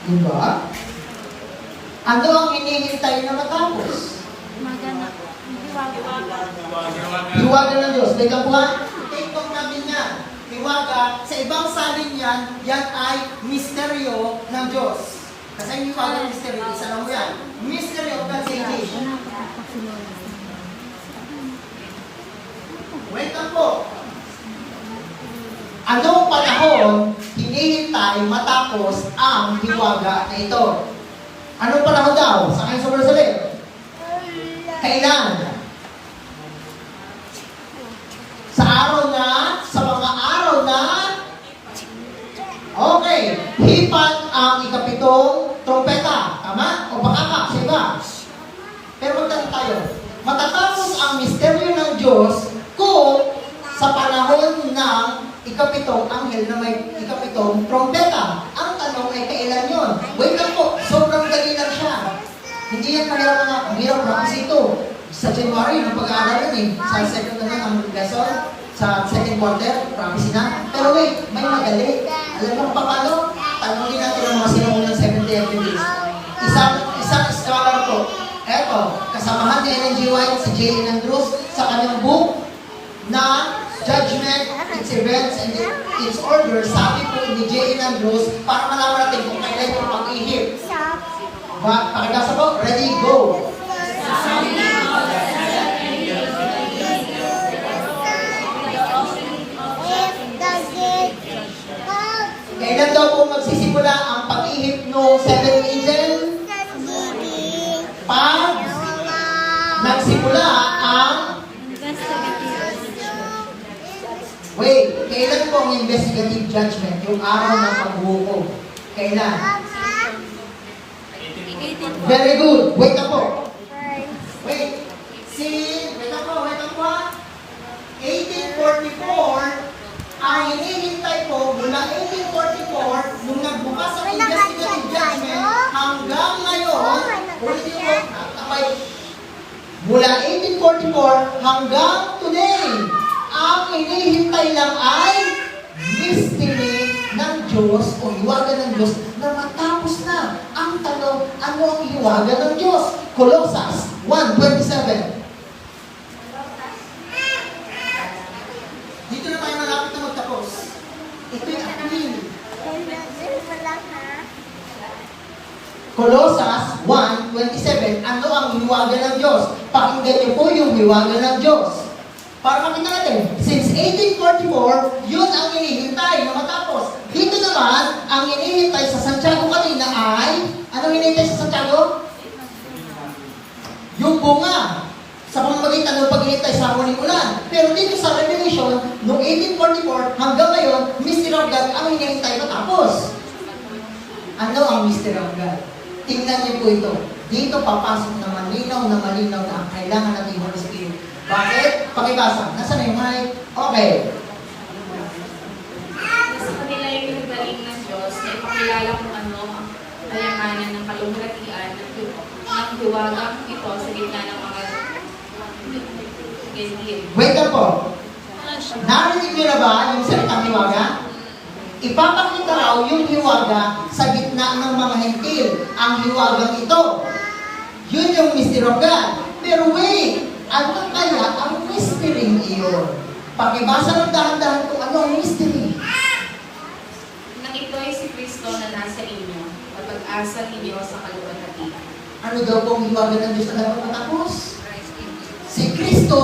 Diba? Ano ang hinihintay na matapos? Hiwaga ng Diyos. Teka po ha, TikTok natin yan. Hiwaga, sa ibang salin yan, yan ay misteryo ng Diyos. Kasi ang hiwaga ng misteryo, isa lang mo yan. Mystery of God's salvation. Wait lang po. Anong panahon hinihintay matapos ang hiwaga na ito? Anong panahon daw? Sa kayo sa verse 11? Kailan? Sa araw na, sa mga araw na, okay, hipan ang ikapitong trompeta. Tama? O baka ka, sa iba. Pero magtanong tayo, matatapos ang misteryo ng Diyos kung sa panahon ng ikapitong anghel na may ikapitong trompeta. Ang tanong ay kailan yun? Wait lang po, sobrang dali lang siya. Hindi yan mahirap na, mahirap na kasi ito. Sa January, nung pag-aaral yun sa second na ang lesson, sa second quarter, promise na. Pero wait, may madali. Alam mo kung paano? Tanongin natin ang mga sinuunang 70 Adventists. Isang scholar po, eto, kasamahan ni Ellen G. White, si J.N. Andrews, sa kanyang book na Judgment, Its Events, and Its Order, sabi po ni J.N. Andrews, para malaman natin kung kailan yung pag-ihip. Pakibasa po, ready, go! Kailan daw po magsisimula ang pag-ihip ng 7 angel? Pag nagsimula ang... Wait, kailan po ang investigative judgment? Yung araw ng paghukom. Kailan? Very good. Wait na po. Wait. Wait na po. 1844 ang mula 1844 hanggang today, ang hinihintay lang ay mystery ng Diyos o hiwaga ng Diyos na matapos na. Ang tanong, ano ang hiwaga ng Diyos? Colossus 1:27. Dito na tayo malapit na magtapos. Ito'y akin. Colossus 1:27. Ano ang hiwaga ng Diyos? Pakinggan niyo po yung hiwaga ng Diyos. Para makita natin, since 1844, yun ang hinihintay na matapos. Dito naman, ang hinihintay sa Santiago kanina ay, anong hinihintay sa Santiago? Yung bunga. Sa pamamagitan ng paghihintay sa muling ulan. Pero dito sa Revelation, noong 1844 hanggang ngayon, mystery of God ang hinihintay matapos. Ano ang mystery of God? Tingnan niyo po ito. Dito papasok na malinaw na ang kailangan natin Holy Spirit. Bakit? Pakibasa. Nasaan na yung mic? Okay. Sa kanila yung pinagaling ng Diyos na ipakilala kung ano ang kayamanan ng kalumhatian ng hiwagang ito sa gitna ng mga gentil. Wait up po. Narinig niyo na ba yung salitang hiwaga? Ipapakita raw yung hiwaga sa gitna ng mga hentil. Ang hiwagang ito. Yun yung mystery of God. Pero wait, ano kaya ang mystery iyon? Pakibasa ng dahan-dahan kung ano ang mystery. Nang ito ay si Kristo na nasa inyo, kapag-asa ninyo sa kalumhatian. Ano daw pong hiwaga ng Diyos na dapat matapos? Si Kristo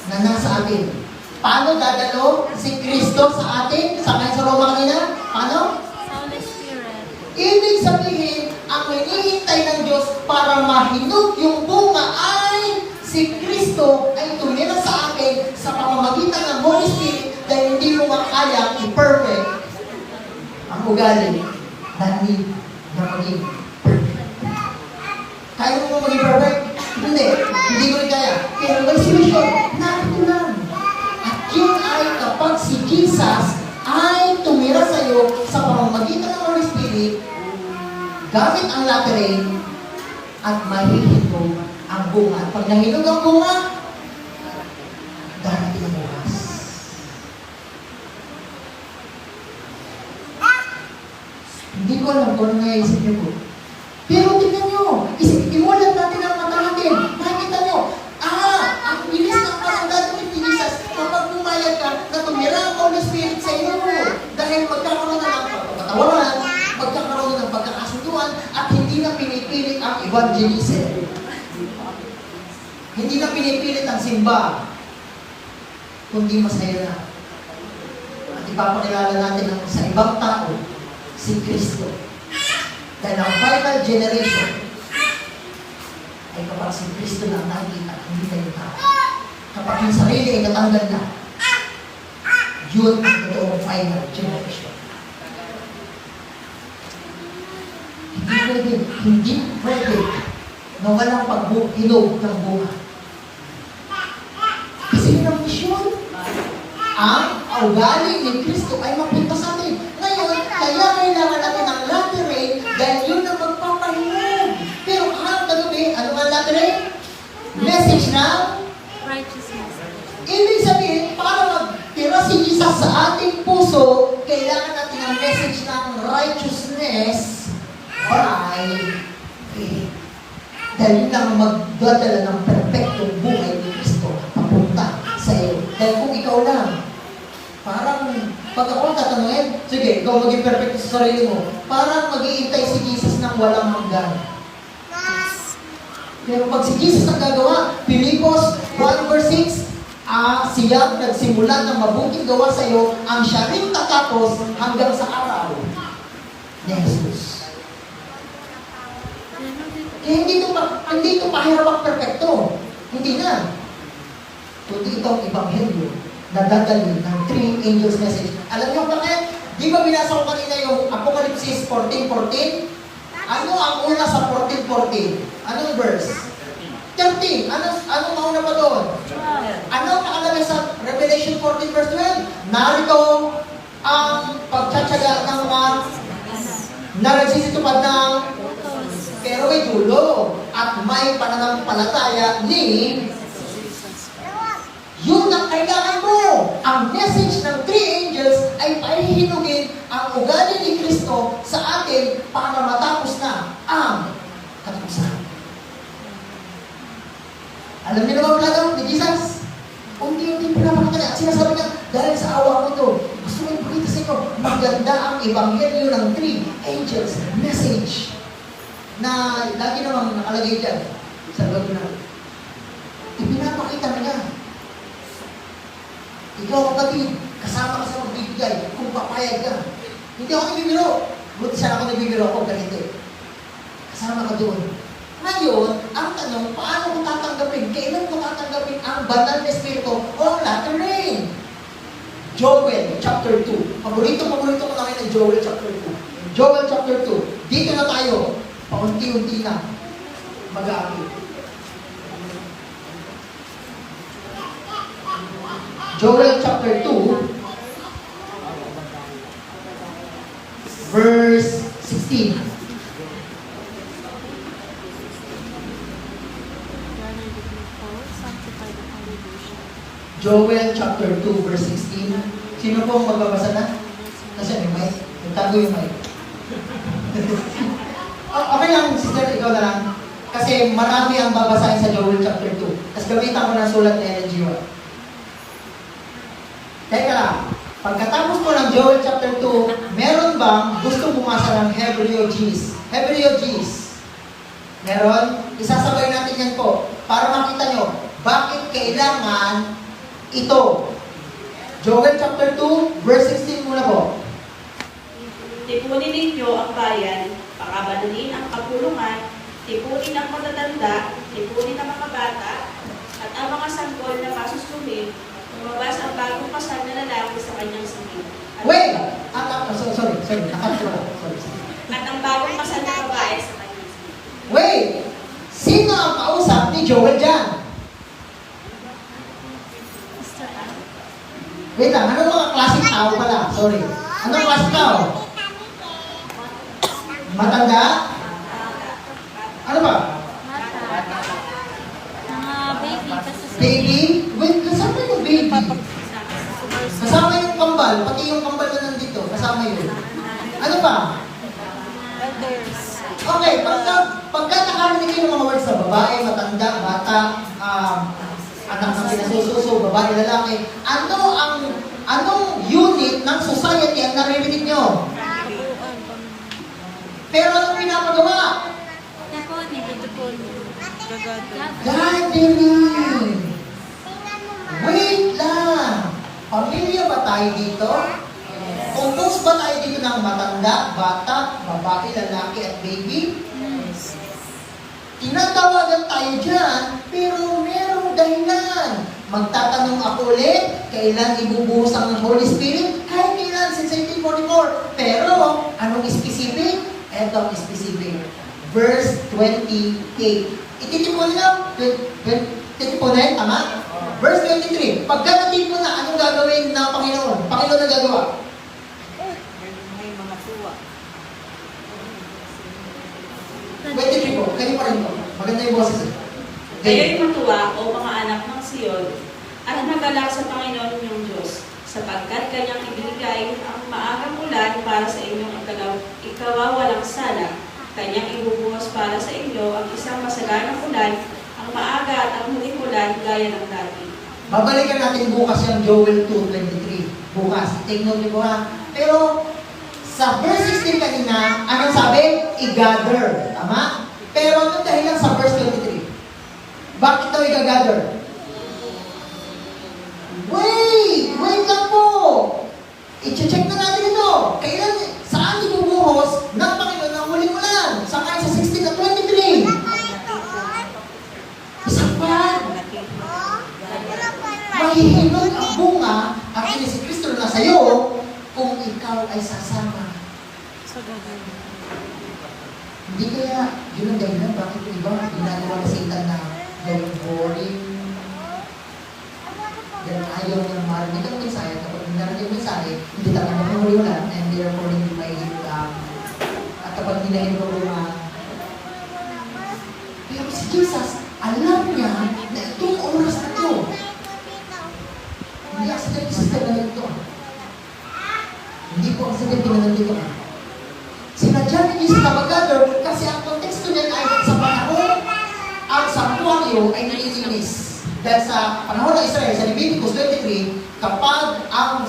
na nasa atin. Paano dadalo si Kristo sa atin? Sa Roma kanina? Paano? Holy Spirit. Ibig sabihin, ang hinihintay ng Diyos para mahinog yung bunga ay si Kristo ay tumira sa akin sa pamamagitan ng Holy Spirit dahil hindi mo makaya i-perfect ang ugali na need na maging perfect. Kaya mo maging perfect? Hindi. Hindi ko rin kaya. Pero may solusyon. Narito lang. At yun ay kapag si Jesus ay tumira sa iyo sa pamamagitan ng Holy Spirit, gamit ang laterin at mahihinog ang bunga. Pag nahinog ang bunga, darating ang bukas. Hindi ko alam kung ano naisip niyo po. Pero tingnan nyo, imulat natin ang mata natin. Makikita nyo, ang bilis ng parang gagawin ni Jesus kapag bumayag ka na tumira ang Holy Spirit sa iyo. Dahil magkakaroon na ng pagkatawaran, magkakaroon ng pagkakasunduan, at hindi na pinipilit ang evangelism. Hindi na pinipilit ang simba, kundi masaya na. At ipapakilala natin sa ibang tao, si Kristo. Dahil ang final generation ay kapag si Kristo na nakikita, hindi tayo tao. Kapag yung sarili ay natanggal na, yun ang totoong final generation. Hindi pwede na walang paghinog ng bunga. Kasi yun ang misyon. Ang ugali ni Kristo ay mapunta sa atin. Ngayon, kaya kailangan natin ang latter rain dahil yun ang magpapahinog. Pero kahit kagabi, ano ang latter rain? Message na Righteousness. ibig sabihin, para magtira si Jesus sa ating puso, kailangan natin ang message ng righteousness by faith. Dahil yun lang magdadala ng perfectong buhay ni Kristo papunta sa iyo. Dahil kung ikaw lang, parang pag ako tatanungin, sige, ikaw maging perfect sa sarili mo, parang mag-iintay si Jesus ng walang hanggan. Pero pag si Jesus ang gagawa, Pilipos 1:6, siya nagsimula ng mabuting gawa sa iyo, ang siya rin tatapos hanggang sa araw ni Jesus. Kaya hindi ito pahirap ang perfecto. Hindi na. Kundi itong ebanghelyo na dadalhin ng 3 angels message. Alam niyo bakit? Di ba binasa ko kanina yung Apocalypse 14:14? Ano ang una sa 14:14? Anong verse? 13. Anong mauna pa doon? Ano ang nakalagay sa Revelation 14 verse 12? Narito ang pagtsatsaga ng mga na nagsisitupad ng pero may dulo. At may pananampalataya ni yun ang kailangan mo. Ang message ng three angels ay pahihinugin ang ugali ni Kristo sa atin para matapos na ang katapusan. Alam niyo naman plano ni Jesus? Unti-unti pinapakita at sinasabi niya, dahil sa awa ko ito, gusto ko ipakita sa inyo, maganda ang ebanghelyo ng three angels message na lagi namang nakalagay dyan sa loob na. Ipinapakita na niya. Ikaw kapatid, kasama ka sa magbibigay kung papayag ka. Hindi ako nagbibiro. Buti sana ako nagbibiro ako ganito. Kasama ka doon. Ngayon, ang tanong, paano ko tatanggapin? Kailan ko tatanggapin ang banal na espiritu o latter rain? Joel chapter 2. Paborito ko namin ng Joel chapter 2. Joel chapter 2. Dito na tayo. Paunti-unti na. Mag-aakit. Joel chapter 2, verse 16. Joel chapter 2, verse 16. Sino po ang magbabasa na? Kasi may mic. Nagtago yung mic. Okay lang, sister, ikaw na lang. Kasi marami ang babasahin sa Joel chapter 2. Tapos gamitan ko ng sulat na Ellen G. White. Teka lang, pagkatapos mo ng Joel chapter 2, meron bang gusto bumasa ng Hebreo-Gis? Hebreo-Gis. Meron? Isasabay natin yan po para makita nyo bakit kailangan ito. Joel chapter 2, verse 16 muna po. Tipunin ninyo ang bayan, pakabalunin ang kapulungan, tipunin ang matatanda, tipunin ang mga bata, at ang mga sanggol na masusunod, lumabas ang bagong kasal na lalaki sa kanyang singil. Wait! Sorry. Sorry. At ang bagong kasal na babae sa kanyang singil. Wait! Sino ang kausap ni Joel dyan? Wait lang, anong mga klaseng tao pala? Sorry. Anong klaseng tao? Matanda? Ano ba? Baby? Wait, kasama yung baby. Kasama yung kambal, pati yung kambal na nandito, kasama yun. Ano ba? Okay, pagka nakarinig kayo ng mga words sa babae, matanda, bata, anak ng pinasususo, babae, lalaki, anong unit ng society ang naririnig nyo? Pero anong pinapagawa? Gathering! Wait lang! Pamilya ba tayo dito? Compose ba tayo dito ng matanda, bata, babae, lalaki, at baby? Tinatawagan tayo dyan, pero merong dahilan. Magtatanong ako ulit, kailan ibubuhos ang Holy Spirit? Kahit kailan, since 1844. Pero, anong specific? Ito ang specific. Verse 28. Ititipon lang. 24, tama? Verse 23. Pagka natipon na, anong gagawin ng Panginoon? Panginoon na gagawa? May mga tuwa. 23 po. Kayo pa rin po. Maganda yung boses. Kayo'y matuwa o mga anak ng Siyon, at magalak sa Panginoon inyong Diyos, sapagkat kanyang ibigay ang maagang ulan para sa inyong ikawawalang sala. Kanyang ibubuhos para sa inyo ang isang masaganang ulan, ang maaga at ang huling ulan gaya ng dati. Babalikan natin bukas yung Joel 2:23. Bukas. Take note niyo po ha. Pero, sa verse 16 kanina, anong sabi? I-gather. Tama? Pero anong dahilan sa verse 23? Bakit ito i-gather? Wait lang po! I-check na natin ito. Kailan, saan ibubuhos ng Panginoon ang huling ulan? Sakay sa 16 at 23. Sapat! Mahihinog ang bunga ang ini si Kristo na sa'yo kung ikaw ay sasama. Hindi kaya yun ang dahilan bakit yung iba ginagawa na Satan na gawing boring. Dahil ayaw niyang marinig ang mensahe. Kapag narinig ang mensahe, hindi talaga mahuhulan and therefore hindi may at kapag nila yung problema, Si Jesus, alam niya na itong oras na ito. Hindi accident system na ito. Hindi po accident na nandito. Sinadya ni Jesus na mag-gather kasi ang konteksto niya ay sa panahon ang sanctuaryo ay nililinis. Dahil sa panahon ng Israel, sa Leviticus 23, kapag ang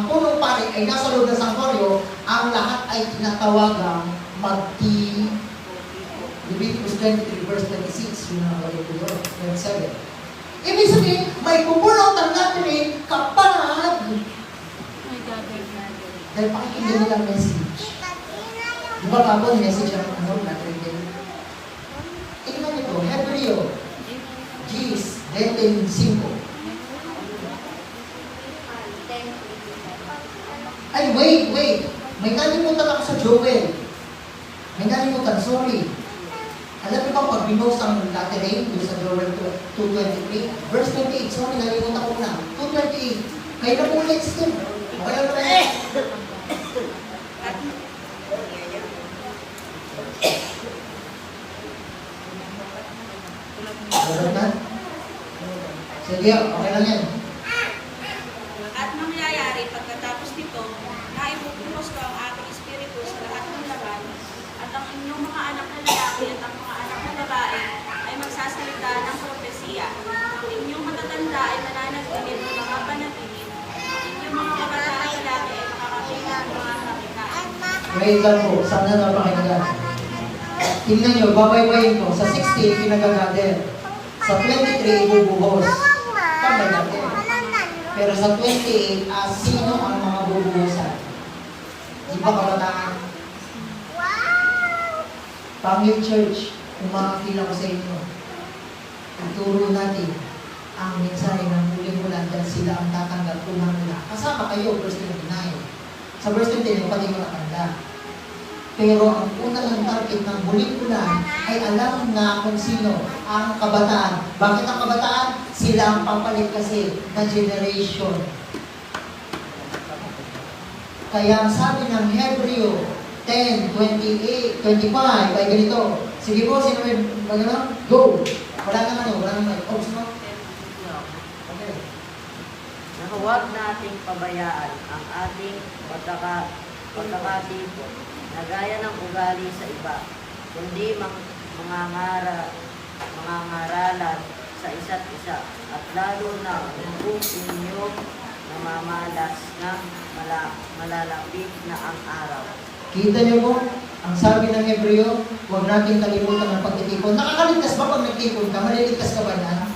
punong pari ay nasa loob ng sanctuaryo, ang lahat ay tinatawagang magti. Leviticus 23 verse 26, yun ang balik ko yun, 27. Ibig sabihin, may pupulong ng gathering kapag dahil pakikinggan nila ang message. Di ba kapag message ang gathering din? Tingnan nyo ito, Hebreo, Gis, 25. Ay, wait. May kalimutan ako sa Joel. May kalimutan, sorry. Alam niyo ba pag binost ang lateral doon sa Joel 2:23? Verse 28, sorry, nalimutan ko na. 2:28. Kayo na po ulit, Steve. Okay na ba? Meron na? Sige, okay lang yan. At mangyayari pagkatapos nito, na ibubuhos ko ang aking espiritu sa lahat ng laman, at ang inyong mga anak na lalaki at ang mga anak na babae ay magsasalita ng propesiya. Ang inyong matatanda ay mananaginip ng mga panaginip. Ang inyong mga kabataan na lalaki ay makakakita ng mga kakitaan. Wait lang po, sana napakinggan. Tingnan nyo, babaybayin ko. Sa 16, pinagagather. Sa 23, ibubuhos. Tama natin. Pero sa 28, sino ang mga bubuhusan? Di ba kabataan? Pangil Church, umakakila ko sa inyo. Ituro natin ang mensahe ng huling bulan dahil sila ang tatanggap unang nila. Kasama kayo, verse 29. Sa verse 29, pati mo nakanda. Pero ang unang target ng huling bulan ay alam na kung sino ang kabataan. Bakit ang kabataan? Sila ang papalit kasi na generation. Kaya ang sabi ng Hebreo 10, 28, 25, ay ganito. Sige po, sino may magano? Go! Wala naman. Oh, sino? Okay. Na huwag nating pabayaan ang ating pagkakatipon na gaya ng ugali sa iba, kundi mangangaralan sa isa't isa, at lalo na kung inyo namamalas ng malalapit na ang araw. Kita niyo po, ang sabi ng Hebreo, huwag natin kalimutan ang pagtitipon. Nakakaligtas ba pag nagtipon ka? Maliligtas ka ba na?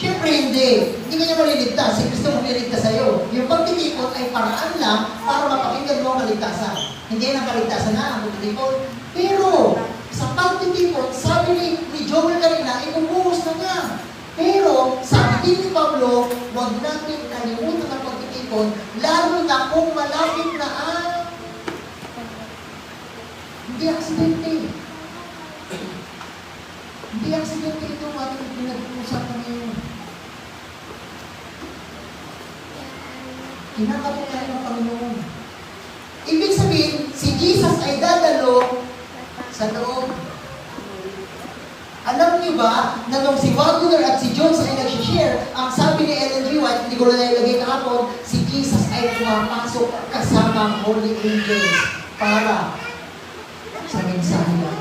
Siyempre hindi. Hindi ka niya maliligtas. Si Kristo maliligtas sa'yo. Yung pagtitipon ay paraan lang para mapakinggan mo ang kaligtasan. Hindi na kaligtasan na ang pagtitipon. Pero, sa pagtitipon, sabi ni Joel kanina, ibubuhos na niya. Pero, sabi din ni Pablo, huwag natin kalimutan ang pagtitipon, lalo na kung malapit na ang hindi aksidente. Hindi aksidente ito ang ating pinag-uusapan ngayon. Kinakatunayan ng Panginoon. Ibig sabihin, si Jesus ay dadalo sa loob. Alam niyo ba na nung si Wagner at si Jones ay nag-share, ang sabi ni Ellen G. White, hindi ko na nailagay kahapon, si Jesus ay pumapasok kasama ang Holy Angels para sa mensahe niya.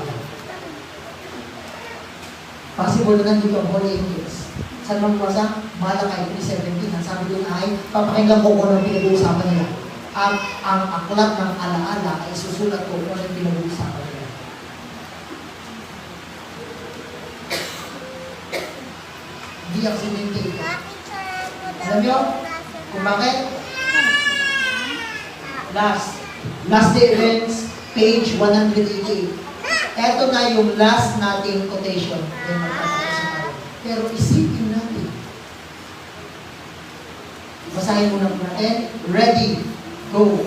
Possible na nandito ang Holy Angels. Saan bang kuwasa? Malakay 3:17. Ang sabi doon ay, papakinggan ko kung anong pinag-uusapan nila. At ang aklat ng alaala ay susulat ko kung anong pinag-uusapan nila. Hindi ang sininte ito. Alam niyo kung bakit? Last day events, page 188. Ito na yung last nating quotation. Pero isipin natin. Basahin muna po natin. Ready, go.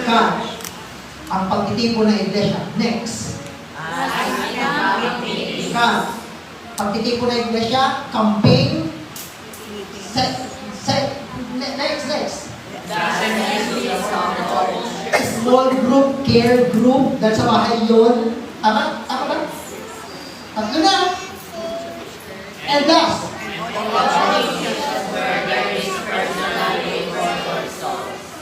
Catch. Ang pagtitipon ng iglesia. Next. Catch. Pagtitipon ng iglesia. Campaign. Next. Small group, care group, dahil sa bahay yun. Tama ba? Tatlo na. And last,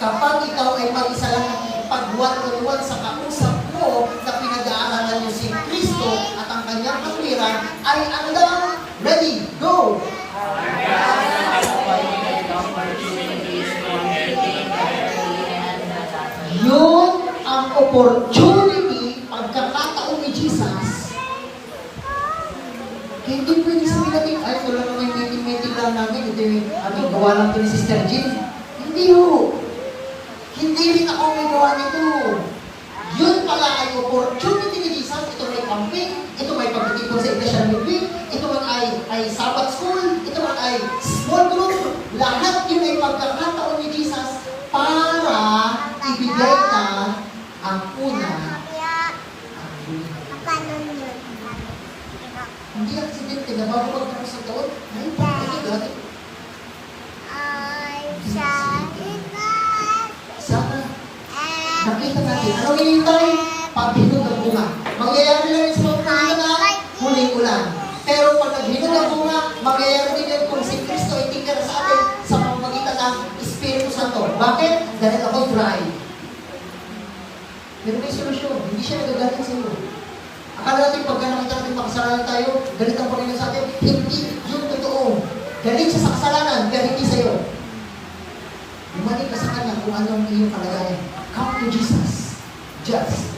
kapag ikaw ay mag-isa lang pag-one-on-one sa kausap mo na pinag-aaralan niyo si Kristo at ang kanyang katwiran, ay hanggang ready, go! Yun ang opportunity, pagkakataon ni Jesus. Kaya hindi pwede sabihin natin, ay, ito lang naman yung meeting lang namin, ito yung gawa lang ito ni Sister Jean. Hindi ho. Hindi rin ako may gawa nito. Yun pala ay opportunity ni Jesus. Ito may camping, ito may pagtitipon sa iglesia ng midweek, ito man ay Sabbath school, ito man ay small group. Lahat yun ay pagkakataon ni Jesus para ibigay na ang una, ang huli. Hindi aksidente na bago magtapos sa taon, ay, pagkakigat. Sana, nakita natin, ano hinihintay? Paghinog ng bunga. Mangyayari lang yun sa mga na huling ulan. Pero pag naghinog ng bunga, mangyayari din yun kung si Kristo ay tingnan sa atin sa pamamagitan ng Espiritu Santo. Bakit? Dahil ako dry. Pero may solusyon. Hindi siya nagagalit sa iyo. Akala natin pagka nakita natin makasalanan tayo, galit ang Panginoon sa atin. Hindi yun totoo. Galit siya sa kasalanan, pero hindi sa iyo. Bumalik ka sa Kanya kung anong iyong kalagayan. Come to Jesus. Just